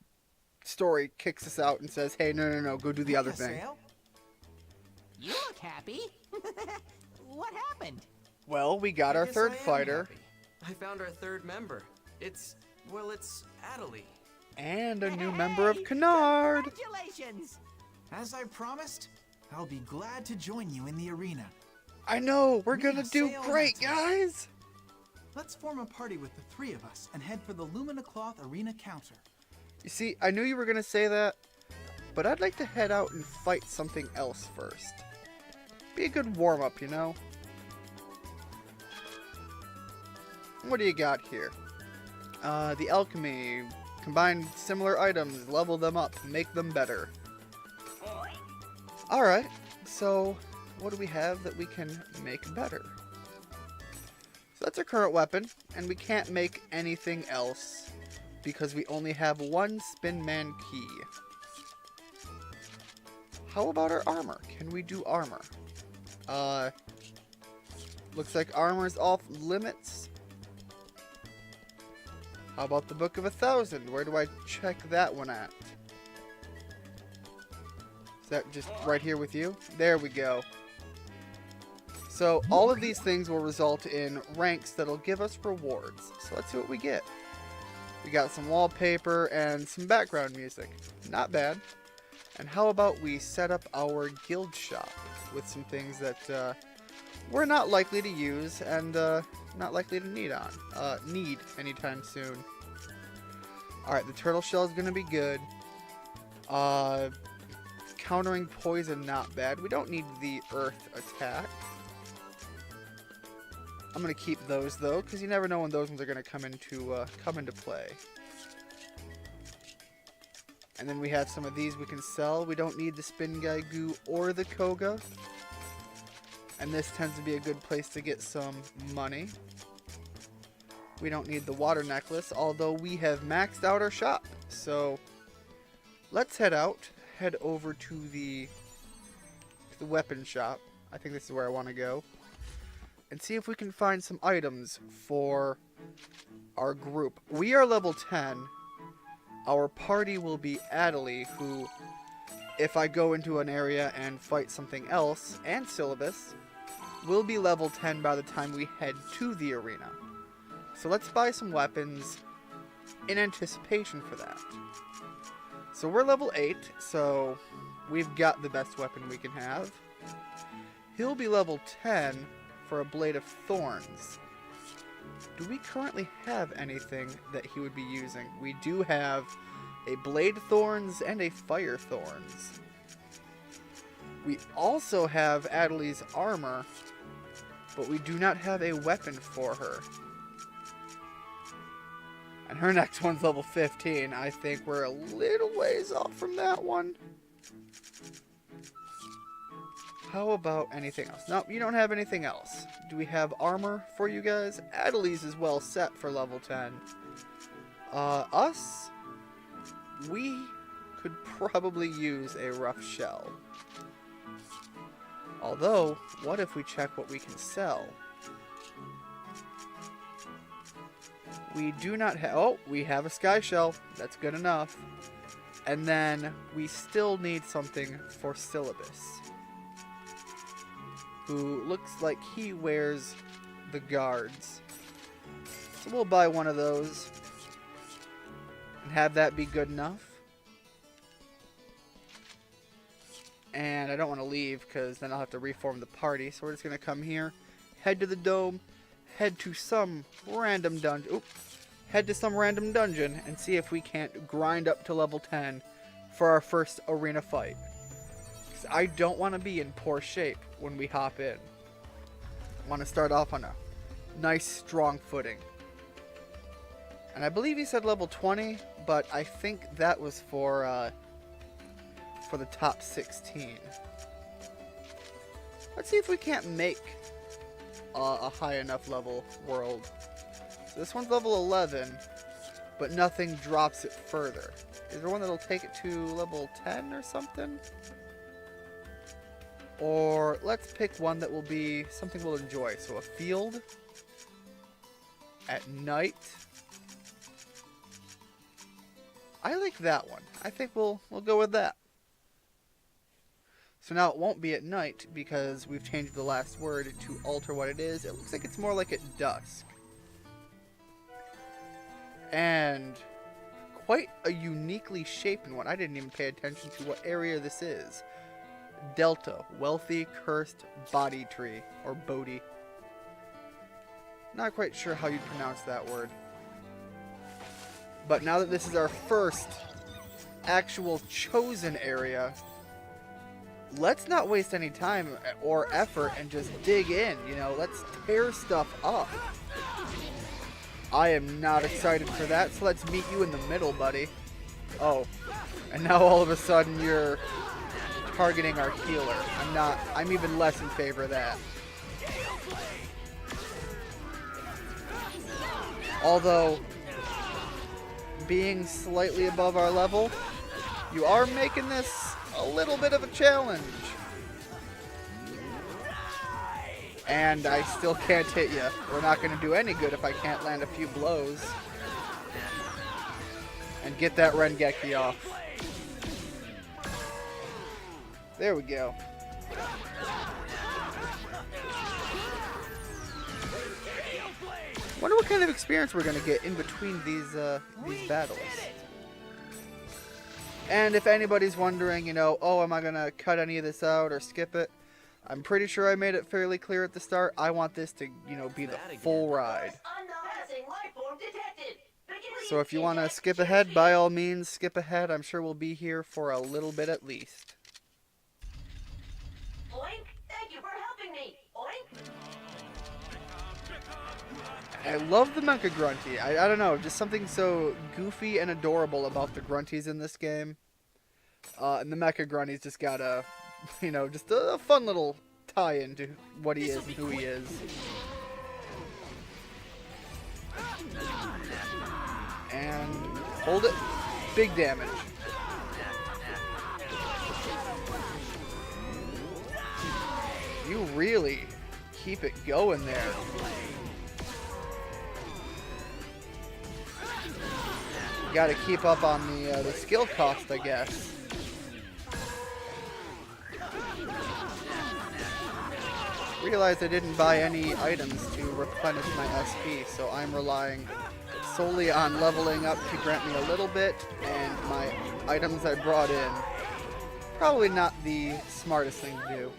story kicks us out and says, hey, no, go do the other thing. You look happy. What happened? Well, we got our guess third I am fighter. happy. I found our third member. It's Adelie. And a new member of Canard. Congratulations! As I promised, I'll be glad to join you in the arena. I know, we're Me, gonna do Aseo, great, and Atlas. guys. Let's form a party with the three of us and head for the Lumina Cloth Arena counter. You see, I knew you were gonna say that, but I'd like to head out and fight something else first. Be a good warm-up, you know? what do you got here? The alchemy. Combine similar items, level them up, make them better. Alright, so what do we have that we can make better? So that's our current weapon, and we can't make anything else because we only have one Spin Man key. How about our armor? Can we do armor? Looks like armor's off limits. How about the Book of 1,000? Where do I check that one at? Is that just right here with you? There we go. So all of these things will result in ranks that'll give us rewards. So let's see what we get. We got some wallpaper and some background music. Not bad. And how about we set up our guild shop with some things that we're not likely to use and not likely to need anytime soon. Alright, the turtle shell is going to be good. Countering poison, not bad. We don't need the earth attack. I'm going to keep those though, because you never know when those ones are going to come into play. And then we have some of these we can sell. We don't need the Spin Guy Goo or the Koga. And this tends to be a good place to get some money. We don't need the water necklace, although we have maxed out our shop. So let's head over to the weapon shop. I think this is where I want to go. And see if we can find some items for our group. We are level 10. Our party will be Adelie, who, if I go into an area and fight something else, and Syllabus, will be level 10 by the time we head to the arena. So let's buy some weapons in anticipation for that. So we're level 8, so we've got the best weapon we can have. He'll be level 10 for a Blade of Thorns. Do we currently have anything that he would be using? We do have a Blade Thorns and a Fire Thorns. We also have Adelie's armor, but we do not have a weapon for her. And her next one's level 15. I think we're a little ways off from that one. How about anything else? Nope, you don't have anything else. Do we have armor for you guys? Adelie's is well set for level 10. Us? We could probably use a rough shell. Although, what if we check what we can sell? We do not have... Oh, we have a sky shell. That's good enough. And then we still need something for Syllabus, who looks like he wears the guards. So we'll buy one of those and have that be good enough. And I don't want to leave because then I'll have to reform the party. So we're just going to come here, head to the dome, head to some random dungeon. Oop. Head to some random dungeon and see if we can't grind up to level 10 for our first arena fight. Because I don't want to be in poor shape when we hop in. I want to start off on a nice strong footing. And I believe he said level 20, but I think that was for the top 16. Let's see if we can't make a high enough level world. So this one's level 11, but nothing drops it further. Is there one that'll take it to level 10 or something? Or let's pick one that will be something we'll enjoy. So a field at night. I like that one. I think we'll go with that. So now it won't be at night because we've changed the last word to alter what it is. It looks like it's more like at dusk. And quite a uniquely shaped one. I didn't even pay attention to what area this is. Delta, wealthy, cursed, body tree, or Bodhi. Not quite sure how you'd pronounce that word. But now that this is our first actual chosen area, let's not waste any time or effort and just dig in, you know, let's tear stuff up. I am not excited for that, so let's meet you in the middle, buddy. Oh, and now all of a sudden you're targeting our healer. I'm even less in favor of that. Although, being slightly above our level, you are making this a little bit of a challenge. And I still can't hit you. We're not going to do any good if I can't land a few blows. And get that Rengeki off. There we go. Wonder what kind of experience we're going to get in between these battles. And if anybody's wondering, you know, oh, am I going to cut any of this out or skip it? I'm pretty sure I made it fairly clear at the start. I want this to, you know, be the full ride. So if you want to skip ahead, by all means, skip ahead. I'm sure we'll be here for a little bit at least. Oink, thank you for helping me. Oink. I love the Mecha Grunty. I don't know, just something so goofy and adorable about the Grunties in this game. And the Mecha Grunty's just got a, you know, just a fun little tie-in to what he is and who he is. And hold it. Big damage. You really keep it going there. You gotta keep up on the skill cost, I guess. Realized I didn't buy any items to replenish my SP, so I'm relying solely on leveling up to grant me a little bit, and my items I brought in, probably not the smartest thing to do.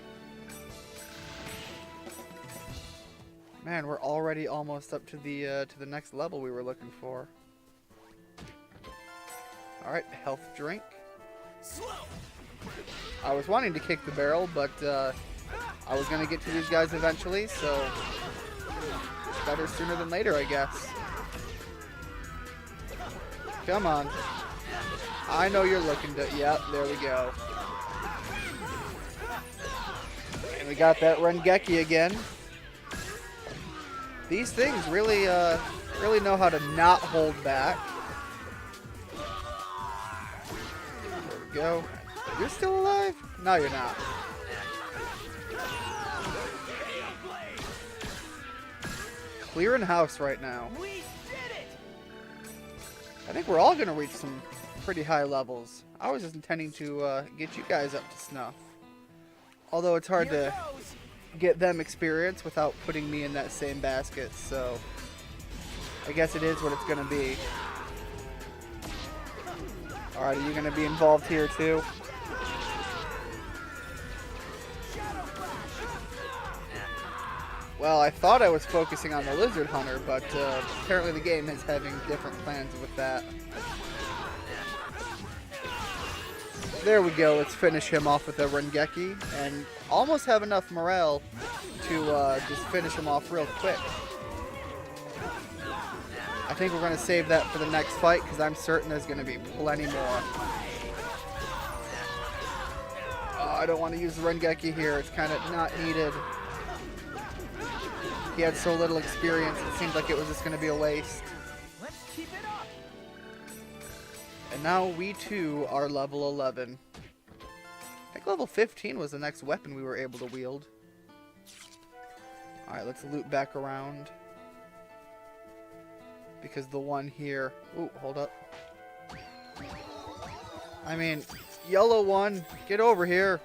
Man, we're already almost up to the next level we were looking for. Alright, health drink. I was wanting to kick the barrel, but I was going to get to these guys eventually, so better sooner than later, I guess. Come on. I know you're looking to... Yep, there we go. And we got that Rengeki again. These things really, really know how to not hold back. There we go. You're still alive? No, you're not. Clearing house right now. I think we're all going to reach some pretty high levels. I was just intending to get you guys up to snuff. Although it's hard to get them experience without putting me in that same basket, so I guess it is what it's going to be. Alright, are you going to be involved here too? Well, I thought I was focusing on the Lizard Hunter, but apparently the game is having different plans with that. There we go, let's finish him off with a Rengeki, and almost have enough morale to just finish him off real quick. I think we're going to save that for the next fight, because I'm certain there's going to be plenty more. I don't want to use the Rengeki here, it's kind of not needed. He had so little experience, it seemed like it was just going to be a waste. Let's keep it up. And now we too are level 11. I think level 15 was the next weapon we were able to wield. Alright, let's loop back around. Because the one here... Ooh, hold up. I mean, yellow one, get over here.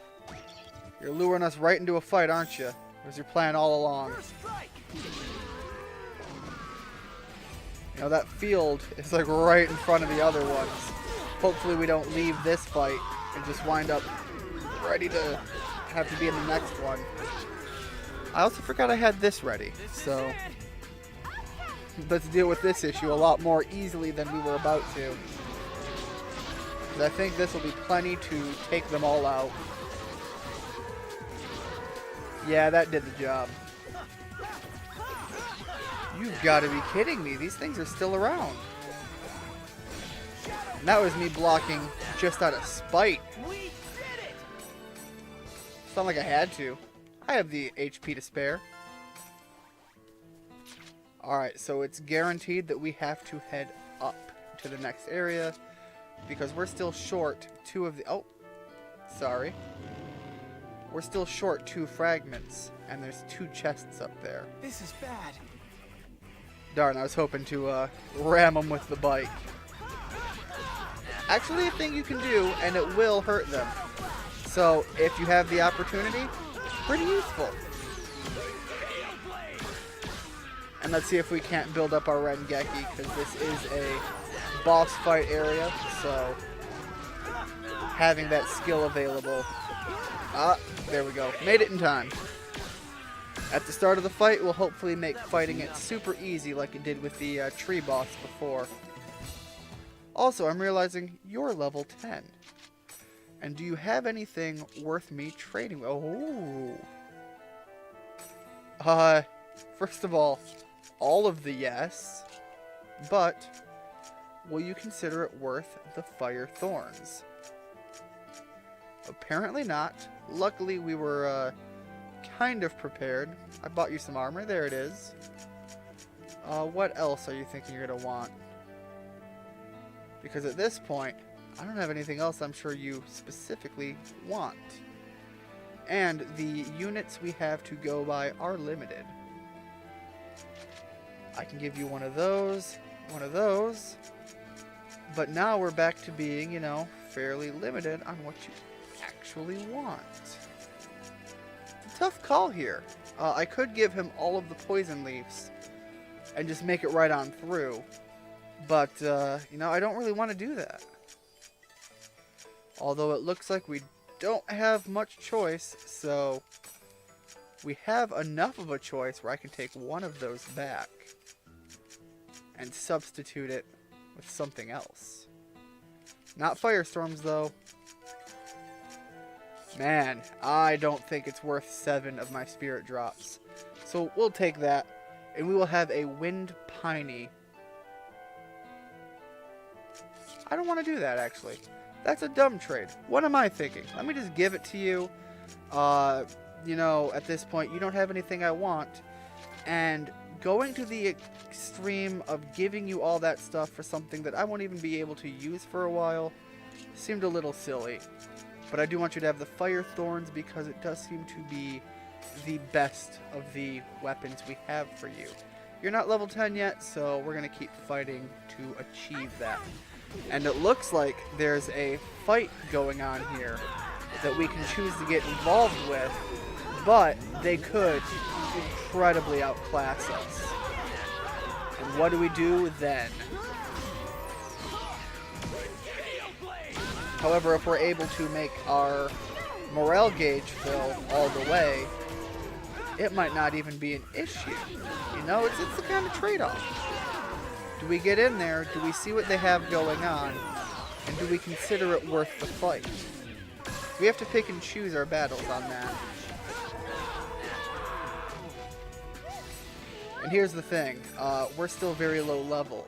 You're luring us right into a fight, aren't you? That was your plan all along. You know, that field is like right in front of the other ones. Hopefully we don't leave this fight and just wind up ready to have to be in the next one. I also forgot I had this ready, so let's deal with this issue a lot more easily than we were about to. 'Cause I think this will be plenty to take them all out. Yeah, that did the job. You've got to be kidding me. These things are still around. And that was me blocking just out of spite. It's not like I had to. I have the HP to spare. Alright, so it's guaranteed that we have to head up to the next area because we're still short 2 of the... Oh, sorry. We're still short 2 fragments, and there's 2 chests up there. This is bad. Darn, I was hoping to ram them with the bike. Actually, a thing you can do, and it will hurt them. So, if you have the opportunity, pretty useful. And let's see if we can't build up our Rengeki, because this is a boss fight area, so having that skill available. Ah, there we go. Made it in time. At the start of the fight, we'll hopefully make fighting it super easy like it did with the tree boss before. Also, I'm realizing you're level 10. And do you have anything worth me trading with? Oh. First of all of the yes. But, will you consider it worth the fire thorns? Apparently not. Luckily, we were kind of prepared. I bought you some armor. There it is. What else are you thinking you're going to want? Because at this point, I don't have anything else I'm sure you specifically want. And the units we have to go by are limited. I can give you one of those, but now we're back to being, you know, fairly limited on what you actually want. It's a tough call here. I could give him all of the poison leaves and just make it right on through, but, you know, I don't really want to do that. Although it looks like we don't have much choice, so we have enough of a choice where I can take one of those back and substitute it with something else. Not firestorms, though. Man, I don't think it's worth 7 of my spirit drops. So we'll take that, and we will have a wind piney. I don't want to do that, actually. That's a dumb trade. What am I thinking? Let me just give it to you. You know, at this point, you don't have anything I want. And going to the extreme of giving you all that stuff for something that I won't even be able to use for a while seemed a little silly. But I do want you to have the fire thorns because it does seem to be the best of the weapons we have for you. You're not level 10 yet, so we're going to keep fighting to achieve that. And it looks like there's a fight going on here that we can choose to get involved with, but they could incredibly outclass us. And what do we do then? However, if we're able to make our morale gauge fill all the way, it might not even be an issue. You know, it's the kind of trade-off. Do we get in there, do we see what they have going on, and do we consider it worth the fight? We have to pick and choose our battles on that. And here's the thing, we're still very low level.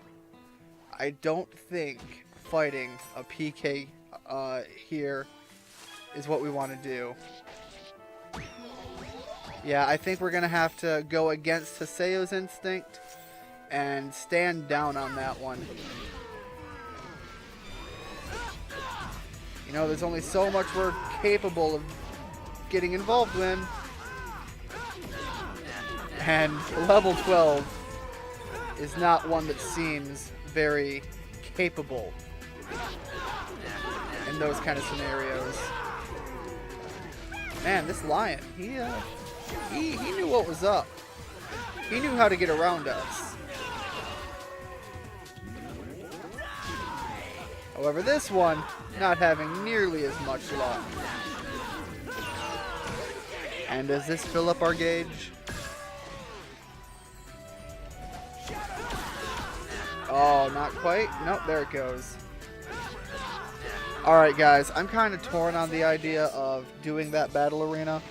I don't think fighting a PK here is what we want to do. Yeah, I think we're going to have to go against Haseo's instinct and stand down on that one. You know, there's only so much we're capable of getting involved in. And level 12 is not one that seems very capable in those kind of scenarios. Man, this lion, he knew what was up. He knew how to get around us. However, this one, not having nearly as much luck. And does this fill up our gauge? Oh, not quite. Nope, there it goes. Alright guys, I'm kind of torn on the idea of doing that battle arena.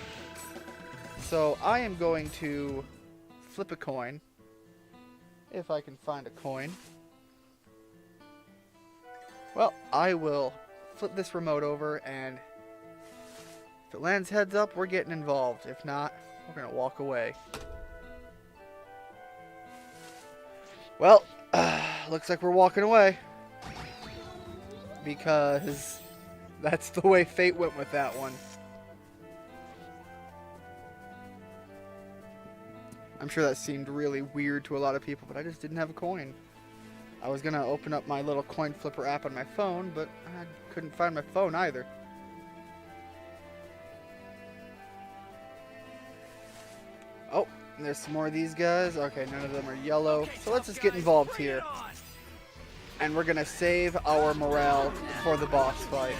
So I am going to flip a coin If I can find a coin. Well, I will flip this remote over, and if it lands heads up, we're getting involved. If not, we're going to walk away. Well, looks like we're walking away. Because that's the way fate went with that one. I'm sure that seemed really weird to a lot of people, but I just didn't have a coin. I was going to open up my little coin flipper app on my phone, but I couldn't find my phone either. Oh, there's some more of these guys. Okay, none of them are yellow. So let's just get involved here. And we're going to save our morale for the boss fight.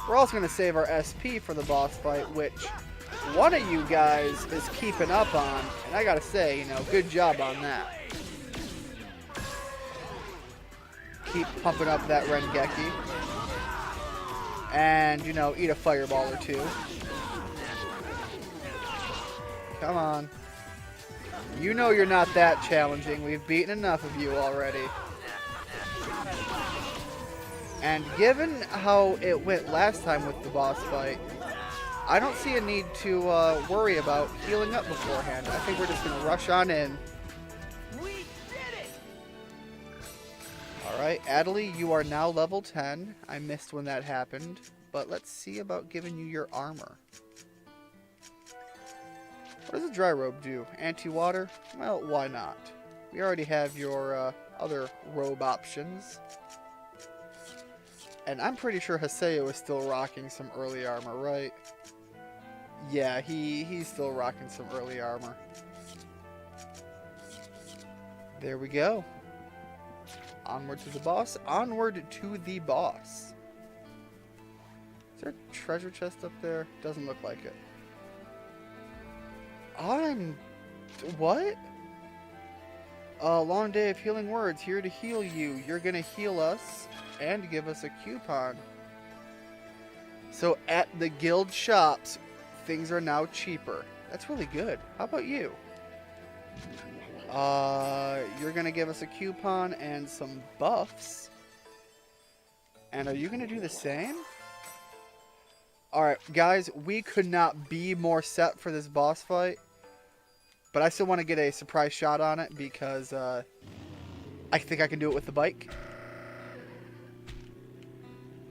We're also going to save our SP for the boss fight, which one of you guys is keeping up on. And I got to say, you know, good job on that. Keep pumping up that Rengeki. And, you know, eat a fireball or two. Come on. You know you're not that challenging. We've beaten enough of you already. And given how it went last time with the boss fight, I don't see a need to worry about healing up beforehand. I think we're just going to rush on in. Alright, Adelie, you are now level 10. I missed when that happened. But let's see about giving you your armor. What does a dry robe do? Anti-water? Well, why not? We already have your other robe options. And I'm pretty sure Haseo is still rocking some early armor, right? Yeah, he's still rocking some early armor. There we go. Onward to the boss. Onward to the boss. Is there a treasure chest up there? Doesn't look like it. What? A long day of healing words. Here to heal you. You're gonna heal us and give us a coupon. So at the guild shops, things are now cheaper. That's really good. How about you? You're gonna give us a coupon and some buffs. And are you gonna do the same? Alright, guys, we could not be more set for this boss fight. But I still want to get a surprise shot on it because I think I can do it with the bike.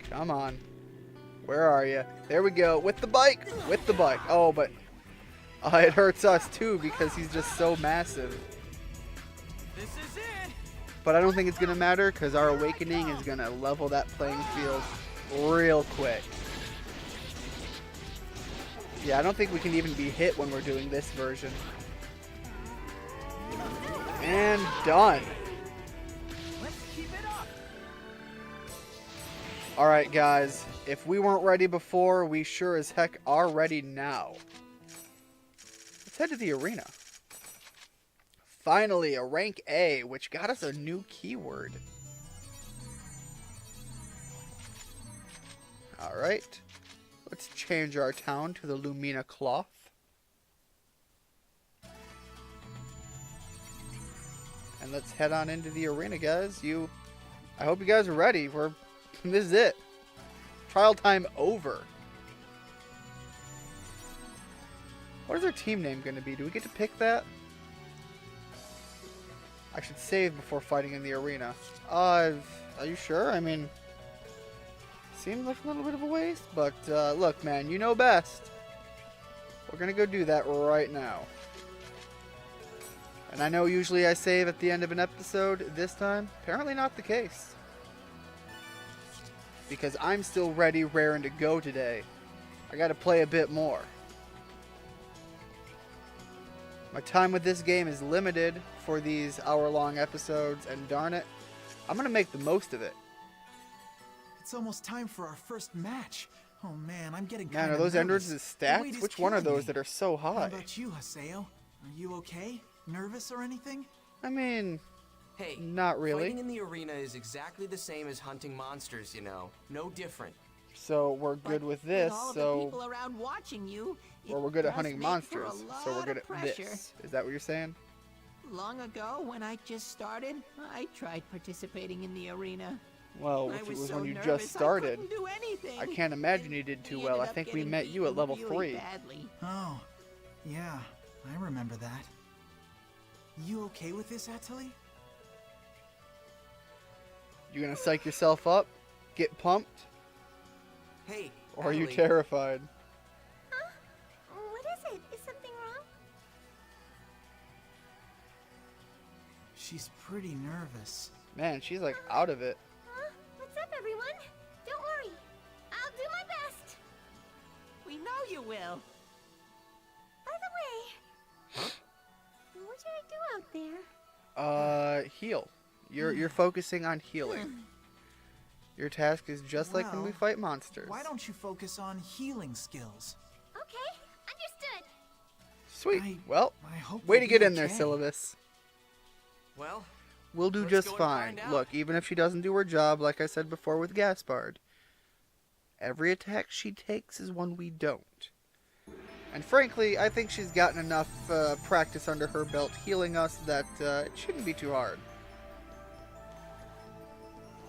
Come on. Where are you? There we go. With the bike. With the bike. Oh, but it hurts us too because he's just so massive. This is it. But I don't think it's going to matter because our awakening is going to level that playing field real quick. Yeah, I don't think we can even be hit when we're doing this version. And done. Let's keep it up. Alright, guys. If we weren't ready before, we sure as heck are ready now. Let's head to the arena. Finally, a rank A, which got us a new keyword. Alright. Let's change our town to the Lumina Cloth. And let's head on into the arena, guys. I hope you guys are ready. This is it. Trial time over. What is our team name going to be? Do we get to pick that? I should save before fighting in the arena. Are you sure? I mean, seems like a little bit of a waste, but look, man, you know best. We're going to go do that right now. And I know usually I save at the end of an episode. This time, apparently not the case. Because I'm still ready, raring to go today. I gotta play a bit more. My time with this game is limited for these hour-long episodes, and darn it, I'm gonna make the most of it. It's almost time for our first match. Oh man, I'm getting Man, kinda are those nervous. Enders' The weight stats? is Which one are killing those me. that are so How high? about you, Haseo? Are you okay? Nervous or anything? I mean, Hey, not really. Fighting in the arena is exactly the same as hunting monsters, you know. No different. So we're good But with this, all of the so... people around watching you, Or it we're good at does hunting make for a monsters, so we're lot good of at pressure. this. Is that what you're saying? Long ago, when I just started, I tried participating in the arena. Well, I if it was was so when you nervous, just started, I couldn't do anything. I can't imagine you did too well. I think we met you at level 3. Badly. Oh, yeah, I remember that. You okay with this, Atali? You gonna psych yourself up? Get pumped? Hey, Or are you Natalie. terrified? Huh? What is it? Is something wrong? She's pretty nervous. Man, she's like out of it. Huh? What's up, everyone? Don't worry. I'll do my best. We know you will. By the way, what should I do out there? Heal. You're focusing on healing. Your task is just like when we Well, fight monsters. Why don't you focus on healing skills? Okay, understood. Sweet. Well, I hope way you'll to get be in there, okay. Syllabus. Well, We'll do let's just go and fine. find out. Look, even if she doesn't do her job, like I said before with Gaspard, every attack she takes is one we don't. And frankly, I think she's gotten enough practice under her belt healing us that it shouldn't be too hard.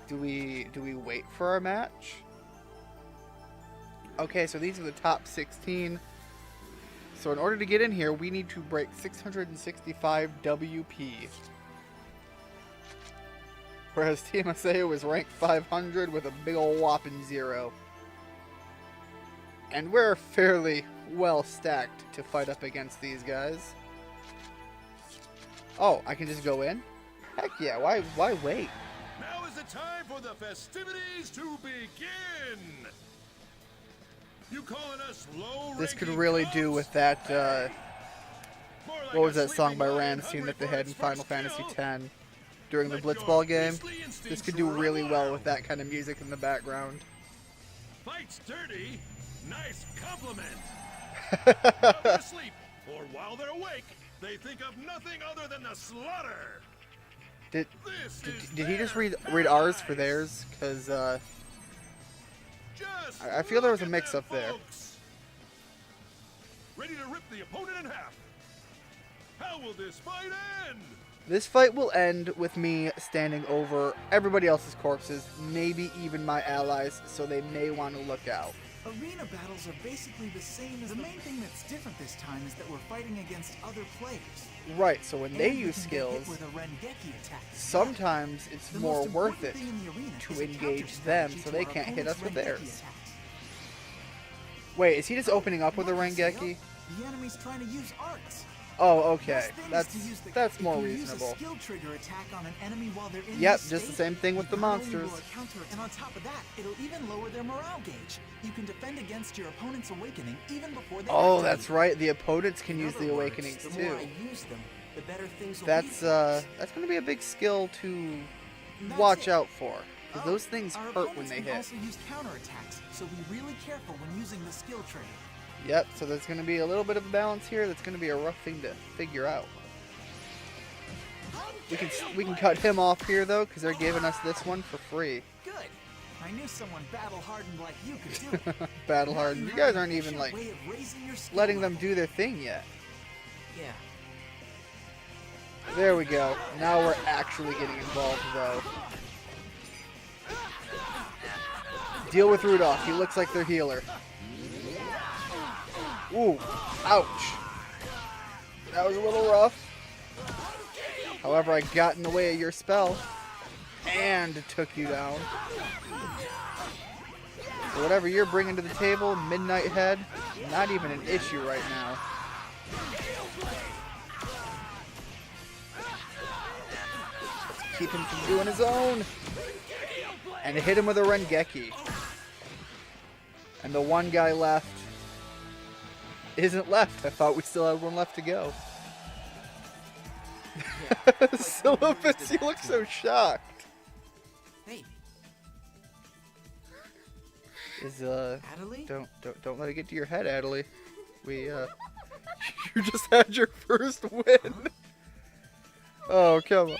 Do we wait for our match? Okay, so these are the top 16. So in order to get in here, we need to break 665 WP. Whereas Team Aseo was ranked 500 with a big ol' whopping 0. And we're fairly well stacked to fight up against these guys. Oh, I can just go in? Heck yeah, why wait? Now is the time for the festivities to begin! You calling us low? This could really do with that, what was that song by Ramstein that they had in Final Fantasy X during the Blitzball game? This could do really well with that kind of music in the background. Fights dirty? Nice compliment! While they're asleep, or while they're awake, they think of nothing other than the slaughter! Did he just read ours for theirs? Because, I feel there was a mix-up there. Ready to rip the opponent in half. How will this fight end? This fight will end with me standing over everybody else's corpses, maybe even my allies, so they may want to look out. Arena battles are basically the same as the main thing that's different this time is that we're fighting against other players. Right, so when they And we use can get hit skills, with a Rengeki attack. sometimes it's The more most worth it important thing in the arena is to a engage counter them strategy so to they our can't hit us with opponent's Rengeki theirs. attacks. Wait, is he just opening up with a Look, Rengeki? The enemy's trying to use arts. Oh, okay. Best thing is to use That's if more you reasonable. Use a skill trigger attack on an enemy while they're in Yep, this just the state, same thing with the you not only monsters. will a counter, and on top of that, it'll even lower their morale gauge. You can defend against your opponent's awakening even before they Oh, activate. that's right. The opponents can in use other the words, awakenings the more too. I use them, the better things will That's be for us. that's gonna be a big skill to That's watch it. out for, because Oh, those things our hurt when opponents they can hit. also use counterattacks, so be really careful when using the skill trigger. Yep. So there's gonna be a little bit of a balance here. That's gonna be a rough thing to figure out. We can cut him off here though, because they're giving us this one for free. Good. I knew someone battle-hardened like you could do it. Battle Now hardened. You have guys an aren't even efficient like way of raising your skill letting them level. do their thing yet. Yeah. There we go. Now we're actually getting involved though. Deal with Rudolph. He looks like their healer. Ooh. Ouch. That was a little rough. However, I got in the way of your spell and took you down. So whatever you're bringing to the table, Midnight Head, not even an issue right now. Let's keep him from doing his own. And hit him with a Rengeki. And the one guy left isn't left. I thought we still had one left to go. Syllabus, you look so shocked. Hey, Is Natalie? don't let it get to your head, Adelie. We you just had your first win. Oh, come on.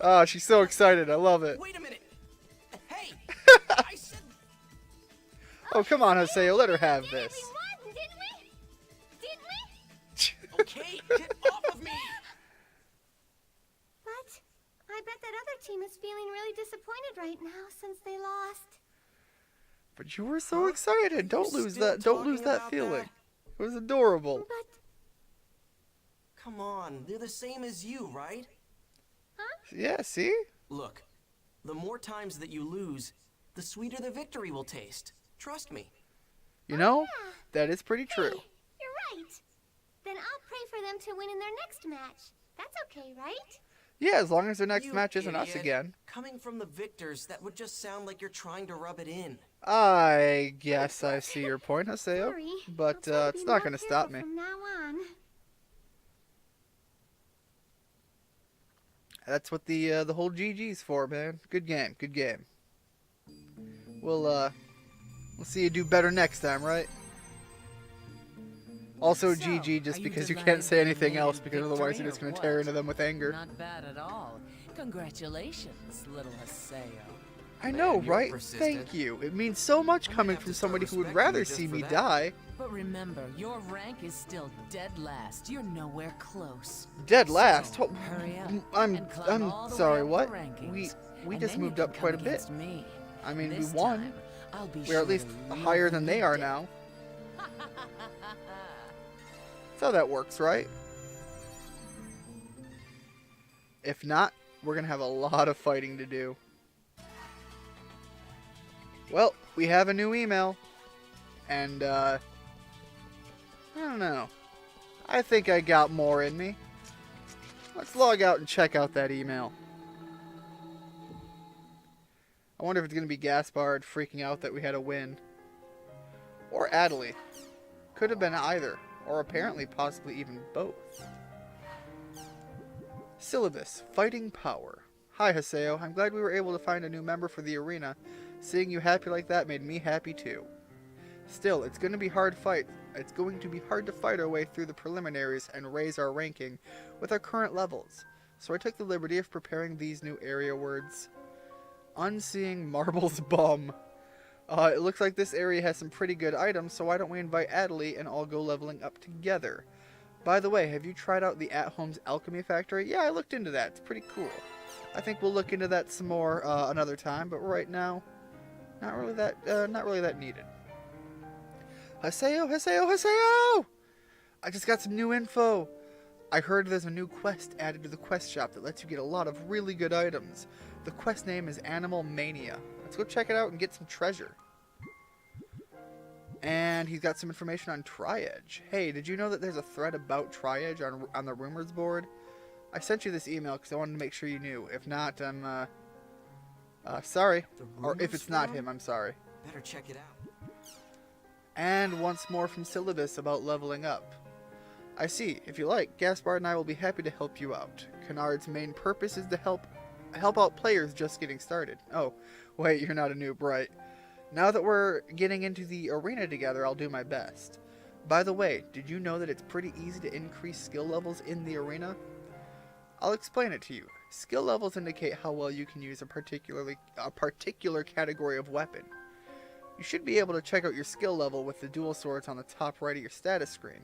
Oh, she's so excited. I love it. Wait a minute. Hey, I said. Oh, come on, Joseo. Let her have this. We won, didn't we? Didn't we? Okay, get off of me. team is feeling really disappointed right now since they lost. But you were so excited. Don't lose that. Don't lose that feeling. It was adorable. But Come on, they're the same as you, right? yeah, see? Look, the more times that you lose, the sweeter the victory will taste. Trust me. You know, that is pretty true. Hey, you're right. Then I'll pray for them to win in their next match. That's okay, right? Yeah, as long as their next You match isn't us idiot. again. Coming from the victors, that would just sound like you're trying to rub it in. I guess I see your point, Haseo. Sorry. But I'll try to it's be not more going to stop careful me. From now on. That's what the whole GG's for, man. Good game, good game. We'll see you do better next time, right? Also, So, GG just are you because you delighted can't say with anything your else, maiden because otherwise victory you're just or going to tear what? into them with anger. Not bad at all. Congratulations, little Haseo. I know, Man, you're right? persistent. Thank you. It means so much I might coming have from to start somebody who would respecting rather you just see for me that. die. But remember, your rank is still dead last. You're nowhere close. Dead last? So, Oh, hurry up I'm and climb all the sorry, way up what? the rankings, We and just then you moved can up come quite a bit. against me. I mean, This we won. time, I'll be We're sure at least to higher than level they you are to now. That's how that works, right? If not, we're going to have a lot of fighting to do. Well, we have a new email. And, I don't know. I think I got more in me. Let's log out and check out that email. I wonder if it's going to be Gaspard freaking out that we had a win. Or Adelie. Could have been either. Or apparently possibly even both. Syllabus. Fighting Power. Hi, Haseo. I'm glad we were able to find a new member for the arena. Seeing you happy like that made me happy too. Still, it's going to be hard fight. It's going to be hard to fight our way through the preliminaries and raise our ranking with our current levels. So I took the liberty of preparing these new area words. Unseeing Marble's Bum. It looks like this area has some pretty good items, so why don't we invite Adelie and all go leveling up together? By the way, have you tried out the At Home's Alchemy Factory? Yeah, I looked into that. It's pretty cool. I think we'll look into that some more another time, but right now, not really that needed. Haseo, Haseo, Haseo! I just got some new info. I heard there's a new quest added to the quest shop that lets you get a lot of really good items. The quest name is Animal Mania. Let's go check it out and get some treasure. And he's got some information on Tri-Edge. Hey, did you know that there's a thread about Tri-Edge on the rumors board? I sent you this email because I wanted to make sure you knew. If not, I'm sorry. Or if it's not him, I'm sorry. Better check it out. And once more from Syllabus about leveling up. I see. If you like, Gaspard and I will be happy to help you out. Kennard's main purpose is to help out players just getting started. Oh, wait, you're not a noob, right? Now that we're getting into the arena together, I'll do my best. By the way, did you know that it's pretty easy to increase skill levels in the arena? I'll explain it to you. Skill levels indicate how well you can use a particular category of weapon. You should be able to check out your skill level with the dual swords on the top right of your status screen.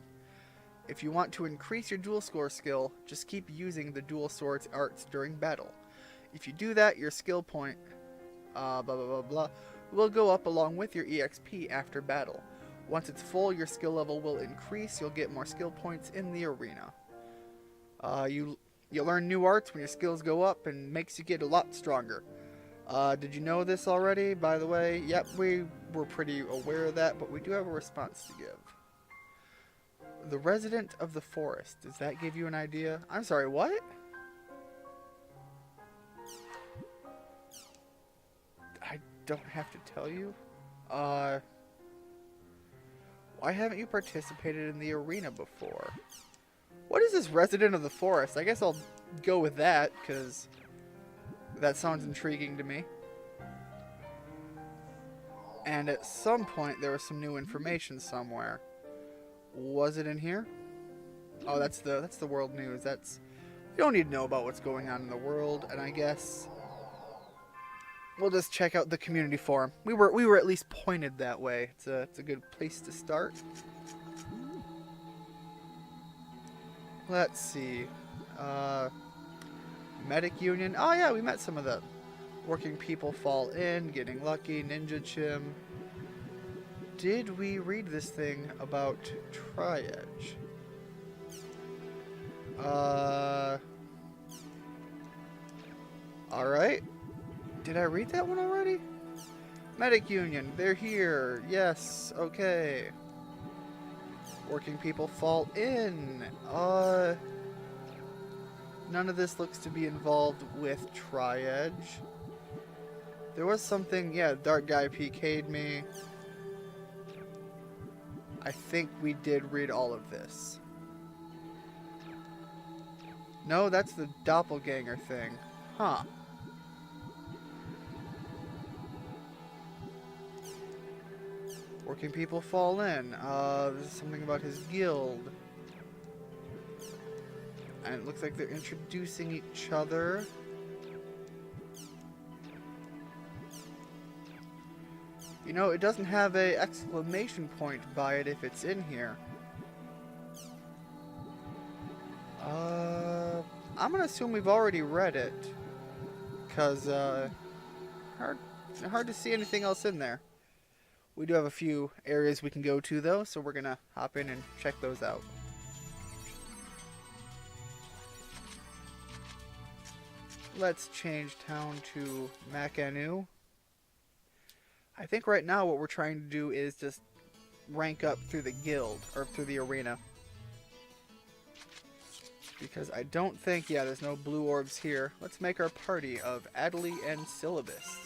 If you want to increase your dual sword skill, just keep using the dual swords arts during battle. If you do that, your skill point, will go up along with your EXP after battle. Once it's full, your skill level will increase. You'll get more skill points in the arena. You learn new arts when your skills go up and makes you get a lot stronger. Did you know this already? By the way, yep, we were pretty aware of that, but we do have a response to give. The resident of the forest. Does that give you an idea? I'm sorry, what? I don't have to tell you. Why haven't you participated in the arena before? What is this resident of the forest? I guess I'll go with that, because that sounds intriguing to me. And at some point, there was some new information somewhere. Was it in here? Oh, that's the world news. You don't need to know about what's going on in the world, and I guess we'll just check out the community forum. We were at least pointed that way. It's a good place to start. Let's see. Medic Union. Oh yeah, we met some of them. Working people fall in, getting lucky, Ninja Chim. Did we read this thing about Tri-Edge? Alright. Did I read that one already? Medic Union, they're here. Yes, okay. Working people fall in. None of this looks to be involved with Tri-Edge. There was something, yeah, Dark Guy PK'd me. I think we did read all of this. No, that's the doppelganger thing. Huh. Working people fall in. This is something about his guild. And it looks like they're introducing each other. You know, it doesn't have a exclamation point by it if it's in here. I'm gonna assume we've already read it. Because, hard to see anything else in there. We do have a few areas we can go to, though, so we're gonna hop in and check those out. Let's change town to Makanu. I think right now what we're trying to do is just rank up through the guild, or through the arena. Because I don't think, yeah, there's no blue orbs here. Let's make our party of Adley and Syllabus.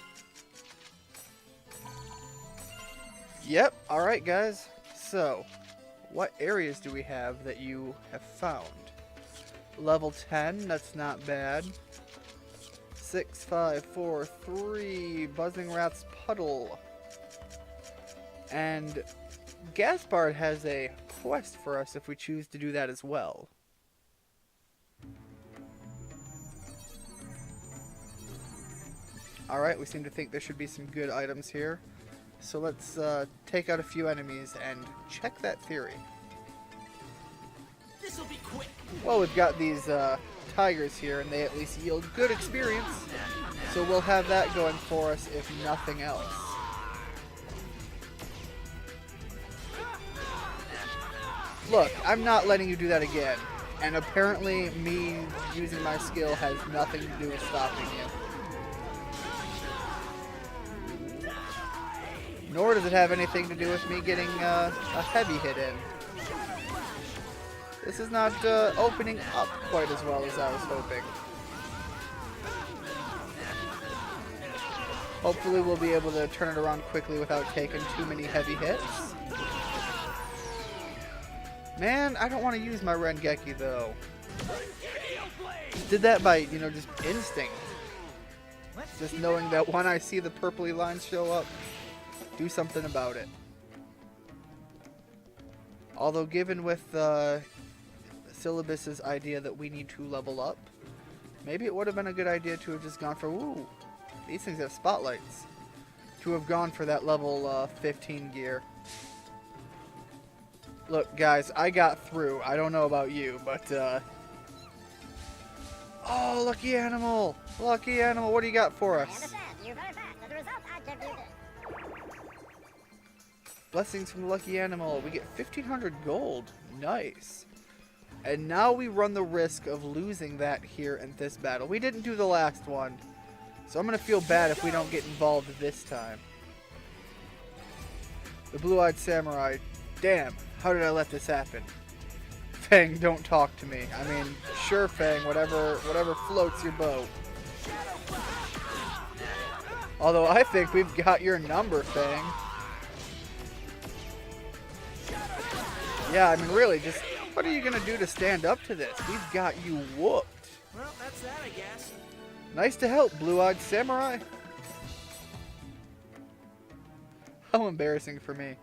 Yep, alright guys. So, what areas do we have that you have found? Level 10, that's not bad. 6, 5, 4, 3, Buzzing Rat's Puddle. And Gaspard has a quest for us if we choose to do that as well. Alright, we seem to think there should be some good items here. So let's take out a few enemies and check that theory. This'll be quick. Well, we've got these tigers here, and they at least yield good experience. So we'll have that going for us, if nothing else. Look, I'm not letting you do that again. And apparently, me using my skill has nothing to do with stopping you. Nor does it have anything to do with me getting a heavy hit in. This is not opening up quite as well as I was hoping. Hopefully we'll be able to turn it around quickly without taking too many heavy hits. Man, I don't want to use my Rengeki though. Did that by, you know, just instinct. Just knowing that when I see the purpley lines show up, do something about it. Although given with Syllabus's idea that we need to level up, maybe it would have been a good idea to have just gone for, ooh, these things have spotlights. To have gone for that level 15 gear. Look guys, I got through. I don't know about you, but oh, lucky animal! Lucky animal, what do you got for us? Blessings from the lucky animal. We get 1,500 gold. Nice. And now we run the risk of losing that here in this battle. We didn't do the last one, so I'm going to feel bad if we don't get involved this time. The blue-eyed samurai. Damn, how did I let this happen? Fang, don't talk to me. I mean, sure, Fang, whatever floats your boat. Although I think we've got your number, Fang. Yeah, I mean, really, just what are you going to do to stand up to this? We've got you whooped. Well, that's that, I guess. Nice to help, blue-eyed samurai. How embarrassing for me.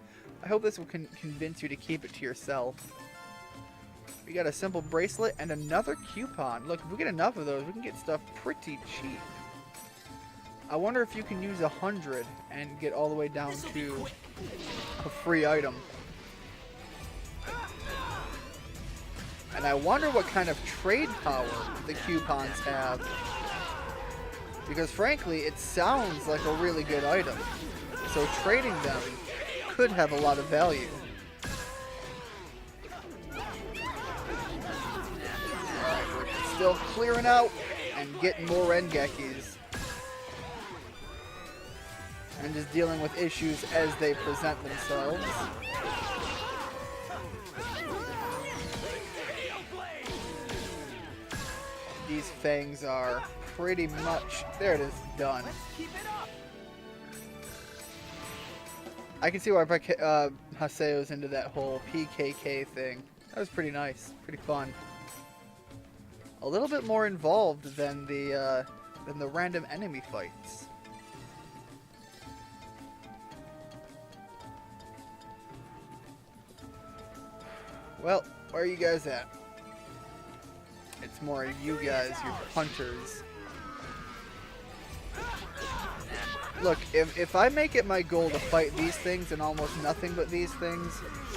I hope this will convince you to keep it to yourself. We got a simple bracelet and another coupon. Look, if we get enough of those, we can get stuff pretty cheap. I wonder if you can use 100 and get all the way down to a free item. And I wonder what kind of trade power the coupons have. Because frankly, it sounds like a really good item. So trading them could have a lot of value. Alright, we're still clearing out and getting more Rengekis. And just dealing with issues as they present themselves. These fangs are pretty much... There it is, done. I can see why Haseo's into that whole PKK thing. That was pretty nice, pretty fun. A little bit more involved than the random enemy fights. Well, where are you guys at? It's more of you guys, your hunters. Look, if I make it my goal to fight these things and almost nothing but these things,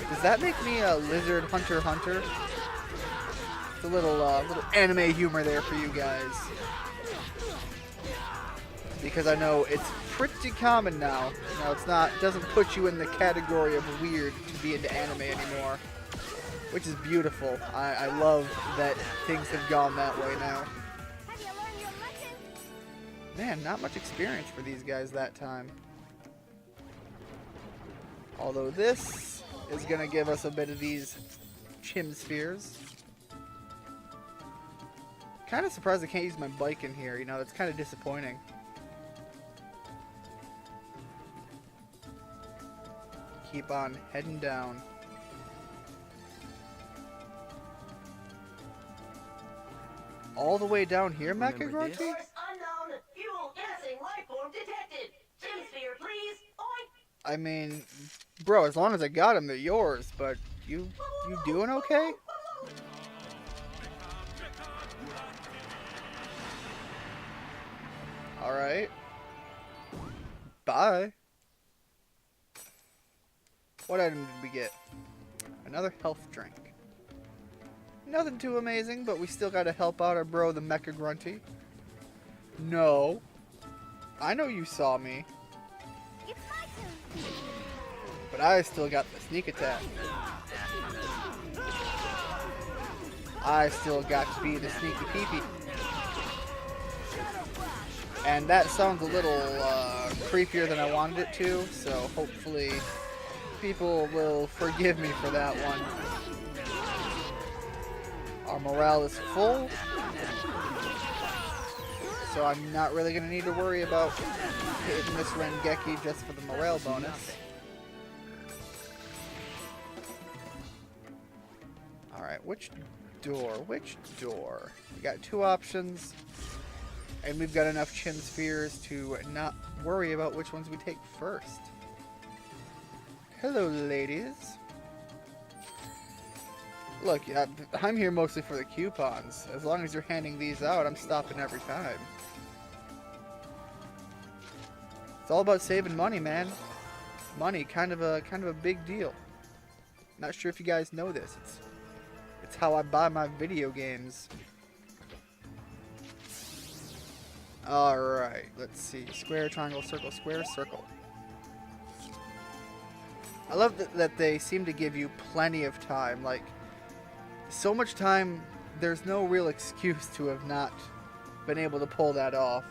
does that make me a lizard hunter? It's a little anime humor there for you guys. Because I know it's pretty common now. Now it doesn't put you in the category of weird to be into anime anymore. Which is beautiful. I love that things have gone that way now. Have you learned your lesson? Man, not much experience for these guys that time. Although this is going to give us a bit of these chim spheres. Kind of surprised I can't use my bike in here. You know, that's kind of disappointing. Keep on heading down. All the way down here, Mecha Grunty? Source unknown. Fuel gassing life form detected. Chimsphere, please. Oink. I mean, bro, as long as I got them, they're yours. But you doing okay? All right. Bye. What item did we get? Another health drink. Nothing too amazing, but we still gotta help out our bro, the Mecha Grunty. No. I know you saw me. It's my turn. But I still got the sneak attack. I still got to be the sneaky peepee. And that sounds a little creepier than I wanted it to, so hopefully people will forgive me for that one. Our morale is full, so I'm not really going to need to worry about hitting this Rengeki just for the morale bonus. Alright, which door? Which door? We got two options, and we've got enough chin spheres to not worry about which ones we take first. Hello, ladies. Look, I'm here mostly for the coupons. As long as you're handing these out, I'm stopping every time. It's all about saving money, man. Money, kind of a big deal. Not sure if you guys know this. It's how I buy my video games. All right, let's see. Square, triangle, circle, square, circle. I love that they seem to give you plenty of time. Like, so much time, there's no real excuse to have not been able to pull that off.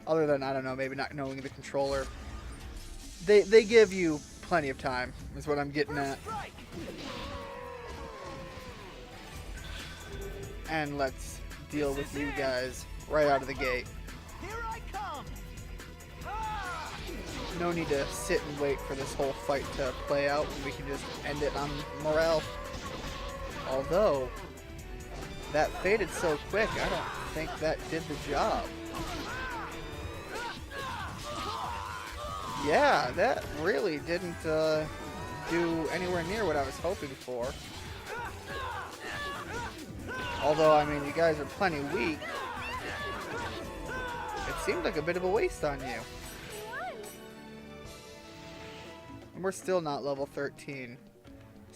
Other than, I don't know, maybe not knowing the controller. They give you plenty of time, is what I'm getting at. And let's deal with you guys right out of the gate. Here I come. No need to sit and wait for this whole fight to play out. We can just end it on morale. Although, that faded so quick, I don't think that did the job. Yeah, that really didn't do anywhere near what I was hoping for. Although, I mean, you guys are plenty weak. It seemed like a bit of a waste on you. And we're still not level 13.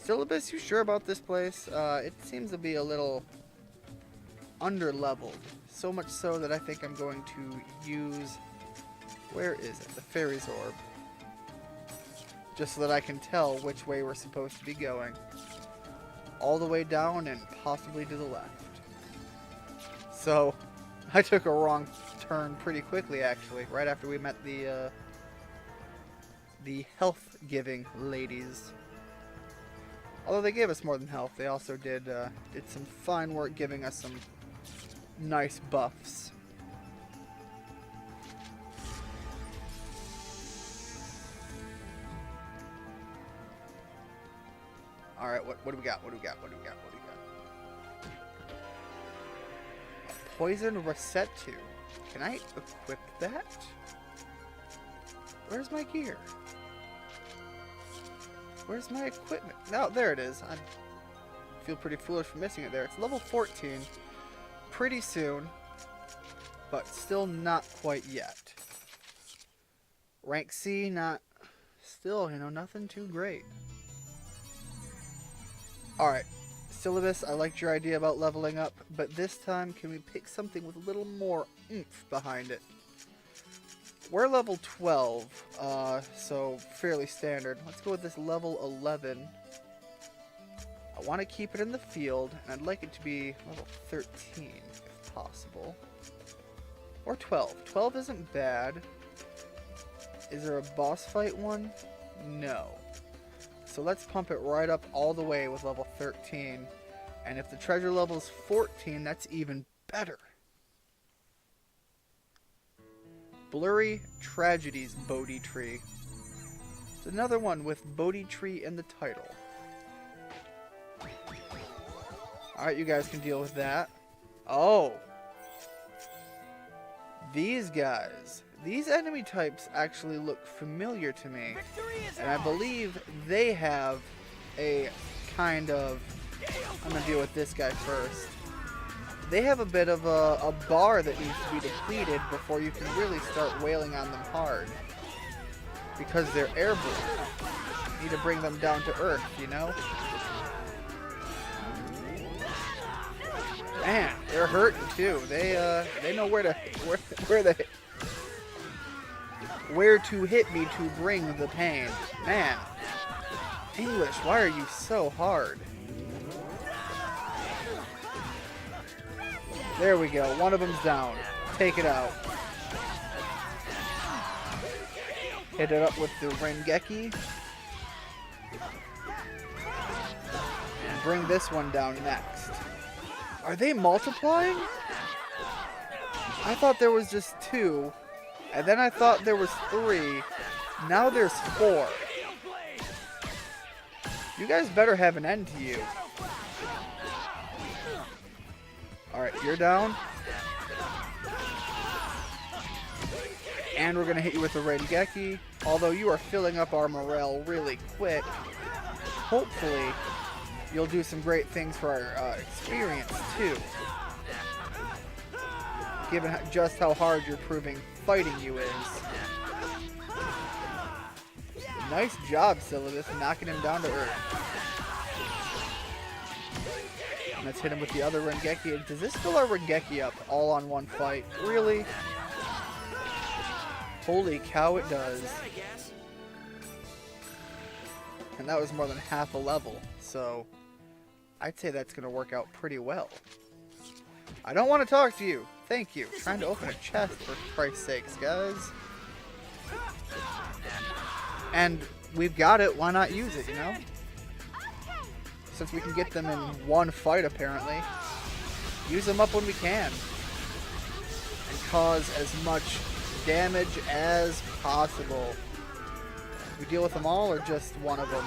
Syllabus, you sure about this place? It seems to be a little under-leveled. So much so that I think I'm going to use... Where is it? The Fairy's Orb. Just so that I can tell which way we're supposed to be going. All the way down and possibly to the left. So, I took a wrong turn pretty quickly, actually, right after we met the health-giving ladies. Although they gave us more than health, they also did some fine work giving us some nice buffs. Alright, what do we got? What do we got? What do we got? What do we got? A poison Resetu. Can I equip that? Where's my gear? Where's my equipment? No, there it is. I feel pretty foolish for missing it there. It's level 14. Pretty soon. But still not quite yet. Rank C, not... Still, you know, nothing too great. Alright. Syllabus, I liked your idea about leveling up. But this time, can we pick something with a little more oomph behind it? We're level 12, so fairly standard. Let's go with this level 11. I want to keep it in the field, and I'd like it to be level 13, if possible. Or 12. 12 isn't bad. Is there a boss fight one? No. So let's pump it right up all the way with level 13. And if the treasure level is 14, that's even better. Blurry Tragedies Bodhi Tree. It's another one with Bodhi Tree in the title. Alright, you guys can deal with that. Oh! These guys. These enemy types actually look familiar to me. And I believe they have a kind of... I'm going to deal with this guy first. They have a bit of a bar that needs to be depleted before you can really start wailing on them hard. Because they're airborne. You need to bring them down to earth, you know? Man, they're hurting too. They know where to hit me to bring the pain. Man, English, why are you so hard? There we go. One of them's down. Take it out. Hit it up with the Rengeki. And bring this one down next. Are they multiplying? I thought there was just 2. And then I thought there was 3. Now there's 4. You guys better have an end to you. Alright, you're down. And we're going to hit you with the Rengeki. Although you are filling up our morale really quick. Hopefully, you'll do some great things for our experience, too. Given just how hard you're proving fighting you is. Nice job, Syllabus, knocking him down to earth. Let's hit him with the other Rengeki. Does this fill our Rengeki up all on one fight? Really? Holy cow, it does. And that was more than half a level, so I'd say that's going to work out pretty well. I don't want to talk to you. Thank you. Trying to open a chest, for Christ's sakes, guys. And we've got it. Why not use it, you know? Since we can get them in one fight, apparently. Use them up when we can. And cause as much damage as possible. We deal with them all, or just one of them?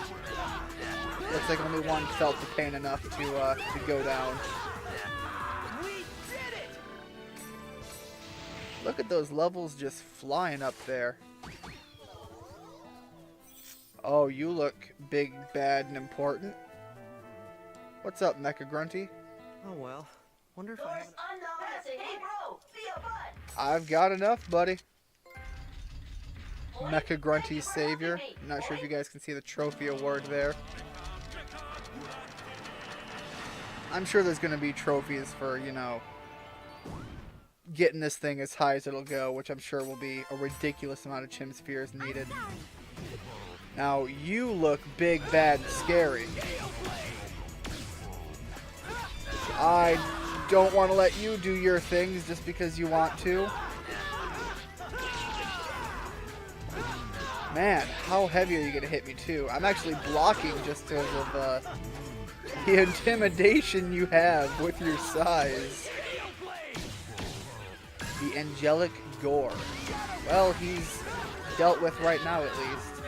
Looks like only one felt the pain enough to go down. Look at those levels just flying up there. Oh, you look big, bad, and important. What's up, Mecha Grunty? Oh well. Wonder if I have... Hey bro, be a butt. I've got enough, buddy. Mecha Grunty's savior. I'm not sure if you guys can see the trophy award there. I'm sure there's going to be trophies for, you know, getting this thing as high as it'll go, which I'm sure will be a ridiculous amount of chim spheres needed. Now, you look big, bad, scary. I don't want to let you do your things just because you want to. Man, how heavy are you going to hit me, too? I'm actually blocking just because of the intimidation you have with your size. The angelic gore. Well, he's dealt with right now, at least.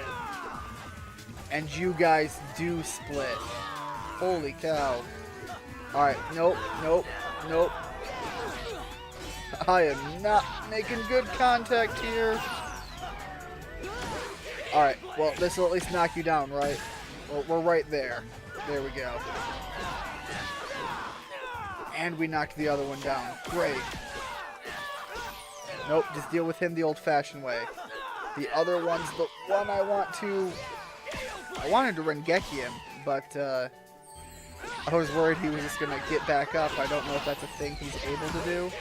And you guys do split. Holy cow. Alright, nope, nope, nope. I am not making good contact here. Alright, well, this will at least knock you down, right? Well, we're right there. There we go. And we knocked the other one down. Great. Nope, just deal with him the old-fashioned way. The other one's the one I want to... I wanted to Rengeki him, but I was worried he was just going to get back up. I don't know if that's a thing he's able to do.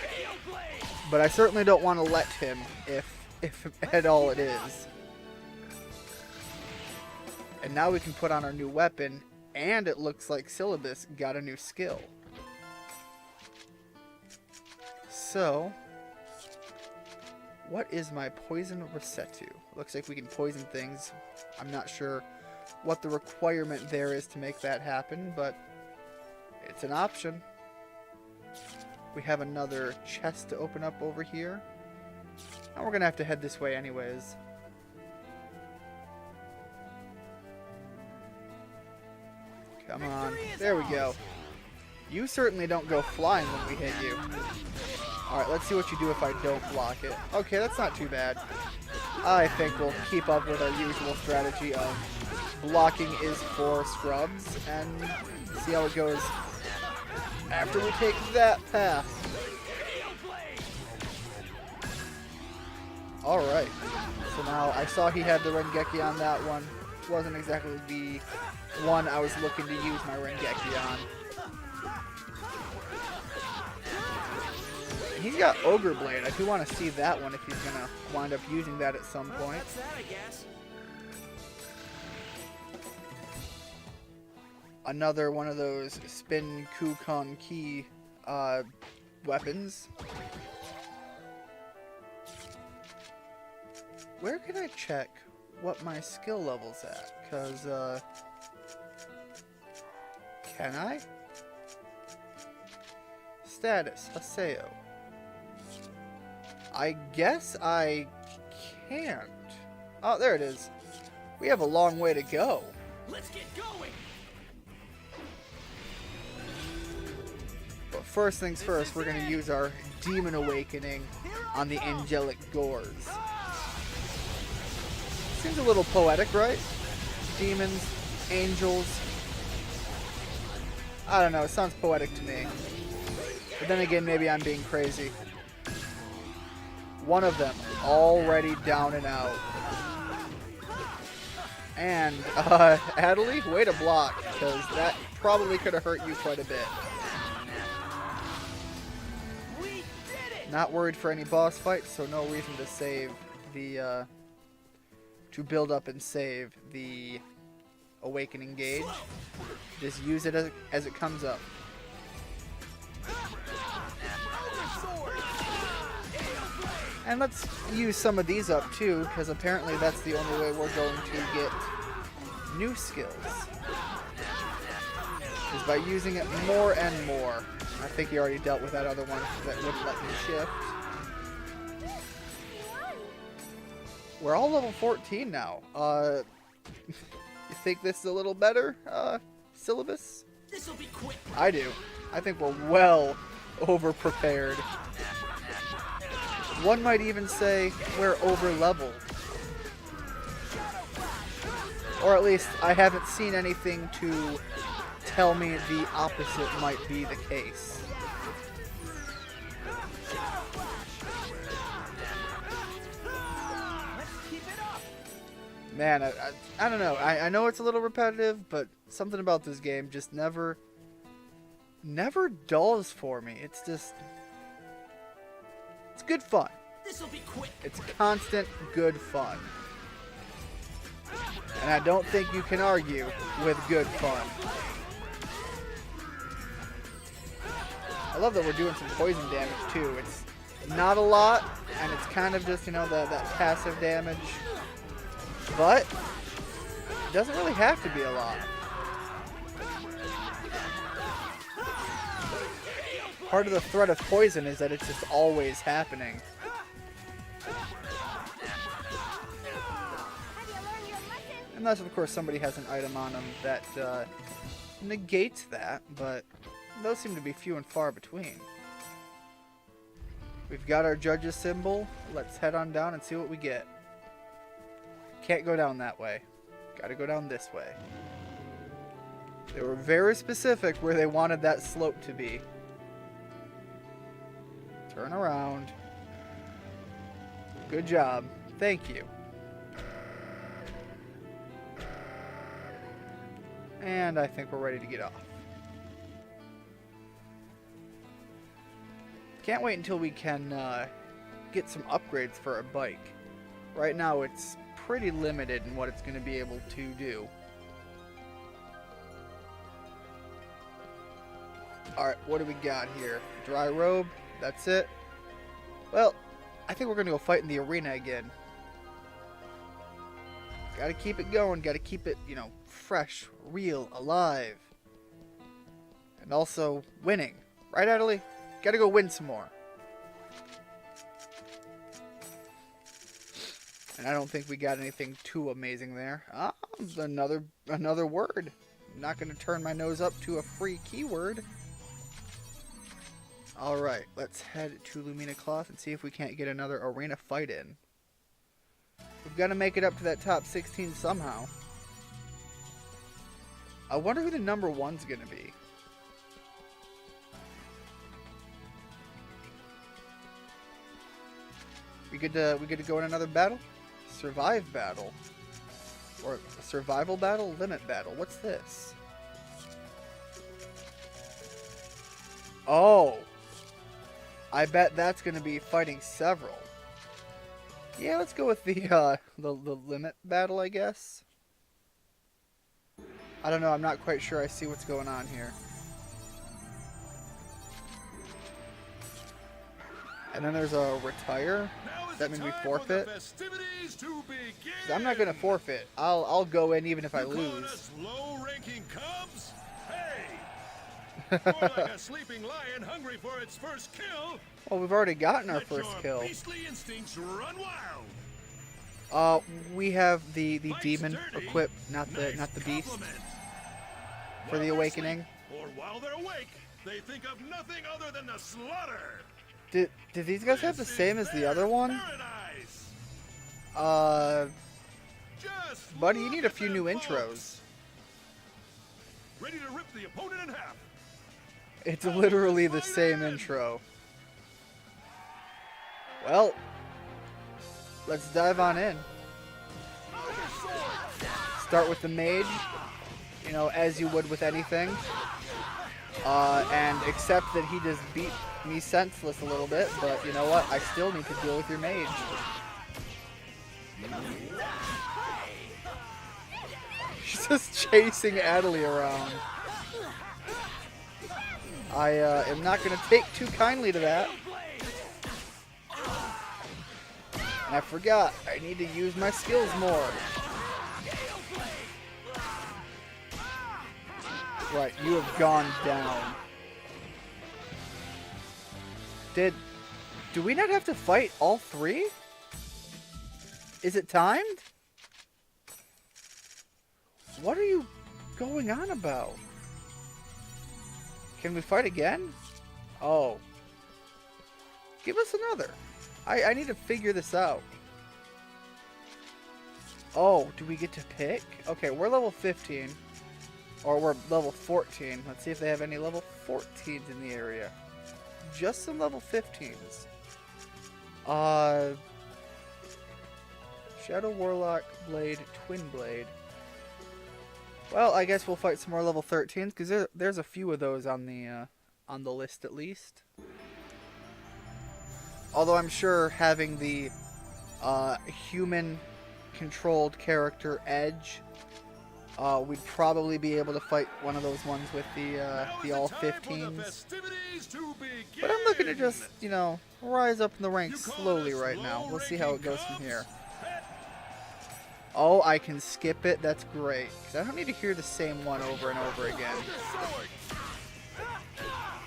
But I certainly don't want to let him, if at all it is. And now we can put on our new weapon, and it looks like Syllabus got a new skill. So, what is my poison Resetu? Looks like we can poison things. I'm not sure what the requirement there is to make that happen, but it's an option. We have another chest to open up over here. And we're going to have to head this way anyways. Come on. There we go. You certainly don't go flying when we hit you. Alright, let's see what you do if I don't block it. Okay, that's not too bad. I think we'll keep up with our usual strategy of blocking is for scrubs and see how it goes after we take that path. Alright. So now I saw he had the Rengeki on that one. Wasn't exactly the one I was looking to use my Rengeki on. He's got Ogre Blade. I do want to see that one if he's going to wind up using that at some point. That's that, I guess. Another one of those Spin Kukon Ki weapons. Where can I check what my skill level's at? Because, can I? Status, Haseo. I guess I can't. Oh, there it is. We have a long way to go. Let's get going. But first things first, we're going to use our Demon Awakening on the Angelic Gores. Seems a little poetic, right? Demons, angels. I don't know, it sounds poetic to me. But then again, maybe I'm being crazy. One of them already down and out. And, Adelie, way to block, because that probably could have hurt you quite a bit. Not worried for any boss fights, so no reason to save the, to build up and save the Awakening gauge. Just use it as it comes up. And let's use some of these up too, because apparently that's the only way we're going to get new skills. Is by using it more and more. I think you already dealt with that other one that wouldn't let me shift. We're all level 14 now. You think this is a little better, Syllabus? This'll be quick. I do. I think we're well over-prepared. One might even say we're over-leveled. Or at least I haven't seen anything to tell me the opposite might be the case. Man, I don't know. I know it's a little repetitive, but something about this game just never never dulls for me. It's just... It's good fun. This'll be quick. It's constant good fun. And I don't think you can argue with good fun. I love that we're doing some poison damage too. It's not a lot, and it's kind of just, you know, that passive damage. But it doesn't really have to be a lot. Part of the threat of poison is that it's just always happening. Unless, of course, somebody has an item on them that negates that, but those seem to be few and far between. We've got our judge's symbol. Let's head on down and see what we get. Can't go down that way. Gotta go down this way. They were very specific where they wanted that slope to be. Turn around. Good job. Thank you. And I think we're ready to get off. Can't wait until we can get some upgrades for our bike. Right now it's pretty limited in what it's going to be able to do. Alright, what do we got here? Dry robe? That's it? Well, I think we're going to go fight in the arena again. Gotta keep it going, gotta keep it, you know, fresh, real, alive. And also winning. Right, Adelie? Gotta go win some more. And I don't think we got anything too amazing there. Ah, another word. I'm not gonna turn my nose up to a free keyword. Alright, let's head to Lumina Cloth and see if we can't get another arena fight in. We've got to make it up to that top 16 somehow. I wonder who the number one's going to be. We good to go in another battle? Survive battle. Or a survival battle? Limit battle. What's this? Oh. I bet that's going to be fighting several. Yeah, let's go with the limit battle, I guess. I don't know, I'm not quite sure I see what's going on here. And then there's a retire. Does that mean we forfeit? I'm not gonna forfeit. I'll go in even if I lose. Low-ranking cubs? Hey! More like a sleeping lion hungry for its first kill. Well, we've already gotten our first kill. Beastly instincts run wild. We have the demon equipped, not the beast. For the awakening. Or while they're awake, they think of nothing other than the slaughter. Did these guys have the same as the other one? Buddy, you need a few new intros. Ready to rip the opponent in half. It's literally the same intro. Well, let's dive on in. Start with the mage, you know, as you would with anything. And accept that he just beat me senseless a little bit, but you know what? I still need to deal with your mage. She's just chasing Adelie around. I am not going to take too kindly to that. And I forgot, I need to use my skills more. Right, you have gone down. Do we not have to fight all three? Is it timed? What are you going on about? Can we fight again? Oh. Give us another. I need to figure this out. Oh, do we get to pick? Okay, we're level 15. Or we're level 14. Let's see if they have any level 14s in the area. Just some level 15s. Shadow Warlock Blade, Twin Blade. Well, I guess we'll fight some more level 13s, because there's a few of those on the list at least. Although I'm sure having the human-controlled character Edge, we'd probably be able to fight one of those ones with the all 15s. But I'm looking to just, you know, rise up in the ranks slowly right now. We'll see how it goes from here. Oh, I can skip it. That's great. 'Cause I don't need to hear the same one over and over again.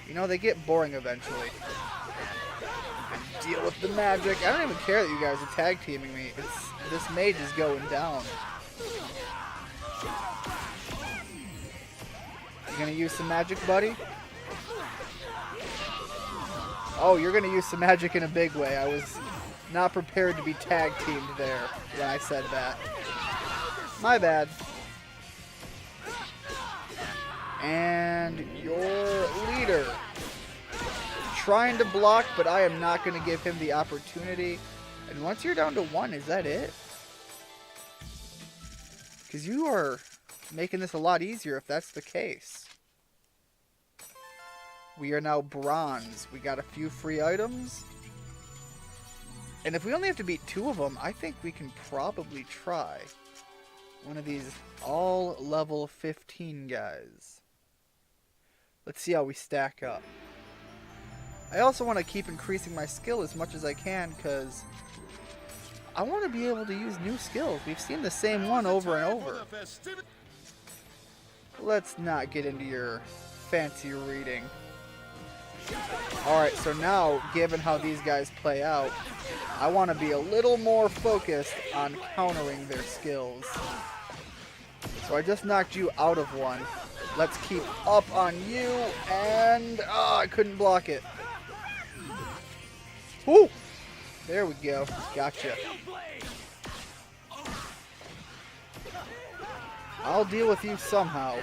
You know, they get boring eventually. And deal with the magic. I don't even care that you guys are tag teaming me. This mage is going down. You gonna use some magic, buddy? Oh, you're gonna use some magic in a big way. I was not prepared to be tag teamed there when I said that. My bad. And your leader. Trying to block, but I am not going to give him the opportunity. And once you're down to 1, is that it? Because you are making this a lot easier if that's the case. We are now bronze. We got a few free items. And if we only have to beat 2 of them, I think we can probably try one of these all level 15 guys. Let's see how we stack up. I also want to keep increasing my skill as much as I can because I want to be able to use new skills. We've seen the same one over and over. Let's not get into your fancy reading. Alright, so now, given how these guys play out, I want to be a little more focused on countering their skills. So I just knocked you out of one. Let's keep up on you, and I couldn't block it. Woo! There we go. Gotcha. I'll deal with you somehow.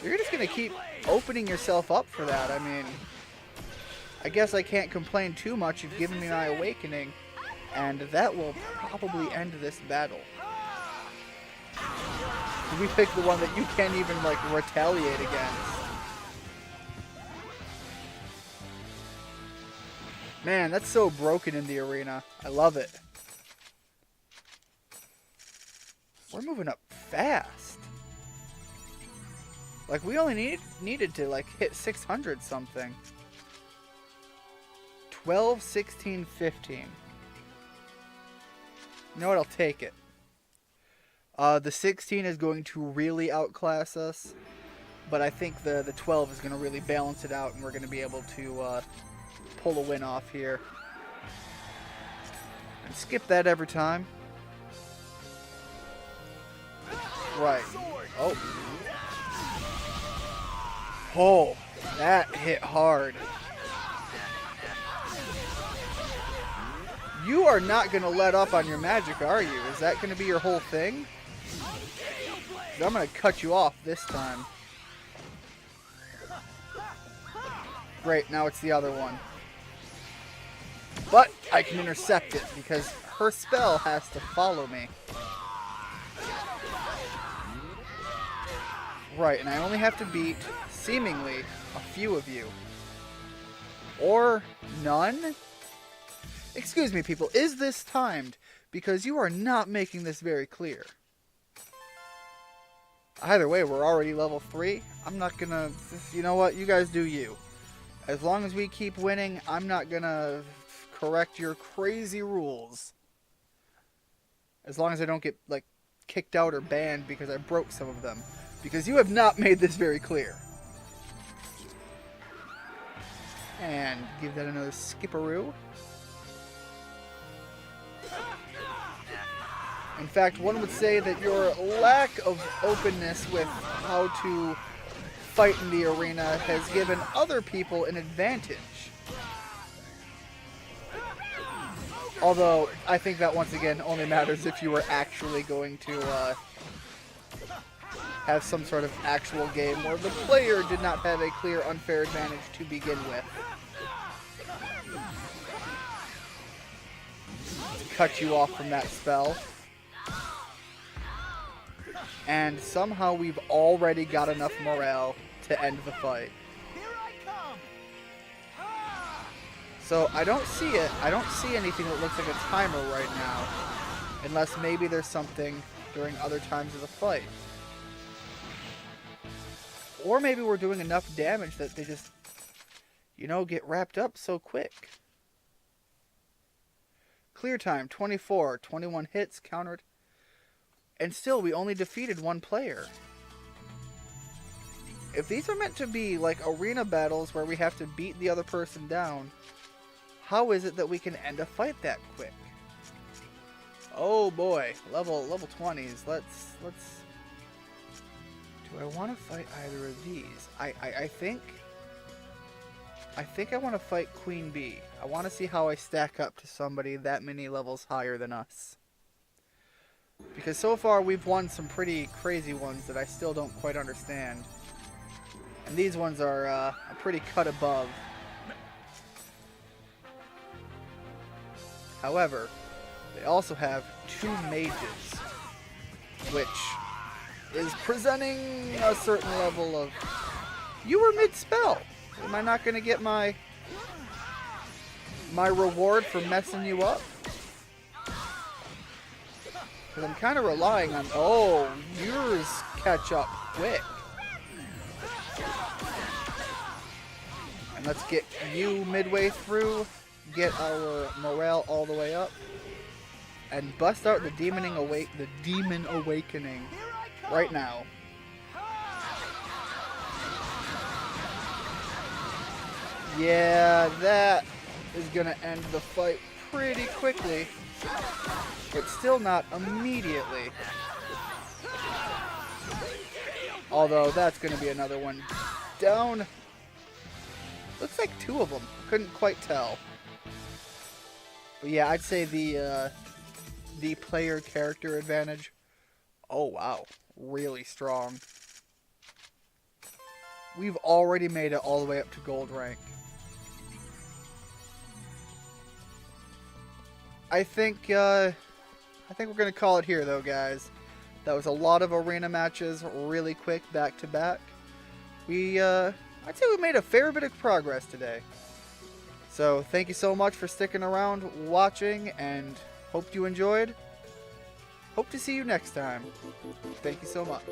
You're just gonna keep opening yourself up for that. I mean, I guess I can't complain too much. You've given me my awakening, and that will probably end this battle. We picked the one that you can't even, like, retaliate against. Man, that's so broken in the arena. I love it. We're moving up fast. Like, we only needed to, like, hit 600 something. 12, 16, 15. You know what? I'll take it. The 16 is going to really outclass us, but I think the 12 is going to really balance it out, and we're going to be able to pull a win off here. And skip that every time. Right. Oh. Oh, that hit hard. You are not going to let up on your magic, are you? Is that going to be your whole thing? I'm going to cut you off this time. Great, now it's the other one. But I can intercept it because her spell has to follow me. Right, and I only have to beat, seemingly, a few of you. Or none? Excuse me, people, is this timed? Because you are not making this very clear. Either way, we're already level 3. I'm not gonna... You know what? You guys do you. As long as we keep winning, I'm not gonna correct your crazy rules. As long as I don't get, like, kicked out or banned because I broke some of them. Because you have not made this very clear. And give that another skipperoo. In fact, one would say that your lack of openness with how to fight in the arena has given other people an advantage. Although, I think that once again only matters if you are actually going to have some sort of actual game where the player did not have a clear unfair advantage to begin with. To cut you off from that spell. and somehow we've already got enough morale to end the fight. Here I come. So I don't see it. I don't see anything that looks like a timer right now. Unless maybe there's something during other times of the fight. Or maybe we're doing enough damage that they just, you know, get wrapped up so quick. Clear time, 24. 21 hits, countered. And still, we only defeated one player. If these are meant to be like arena battles where we have to beat the other person down, how is it that we can end a fight that quick? Oh boy, level 20s. Let's. Do I want to fight either of these? I think I want to fight Queen Bee. I want to see how I stack up to somebody that many levels higher than us. Because so far we've won some pretty crazy ones that I still don't quite understand. And these ones are a pretty cut above. However, they also have 2 mages, which is presenting a certain level of... You were mid-spell! Am I not going to get my reward for messing you up? Because I'm kind of relying on... Oh, yours catch up quick. And let's get you midway through, get our morale all the way up, and bust out the Demon Awakening right now. Yeah, that is gonna end the fight pretty quickly, but still not immediately. Although that's gonna be another one down. Looks like 2 of them. Couldn't quite tell. But yeah, I'd say the player character advantage. Oh wow, really strong. We've already made it all the way up to gold rank. I think we're gonna call it here though, guys. That was a lot of arena matches, really quick, back to back. I'd say we made a fair bit of progress today. So thank you so much for sticking around, watching, and hope you enjoyed. Hope to see you next time. Thank you so much.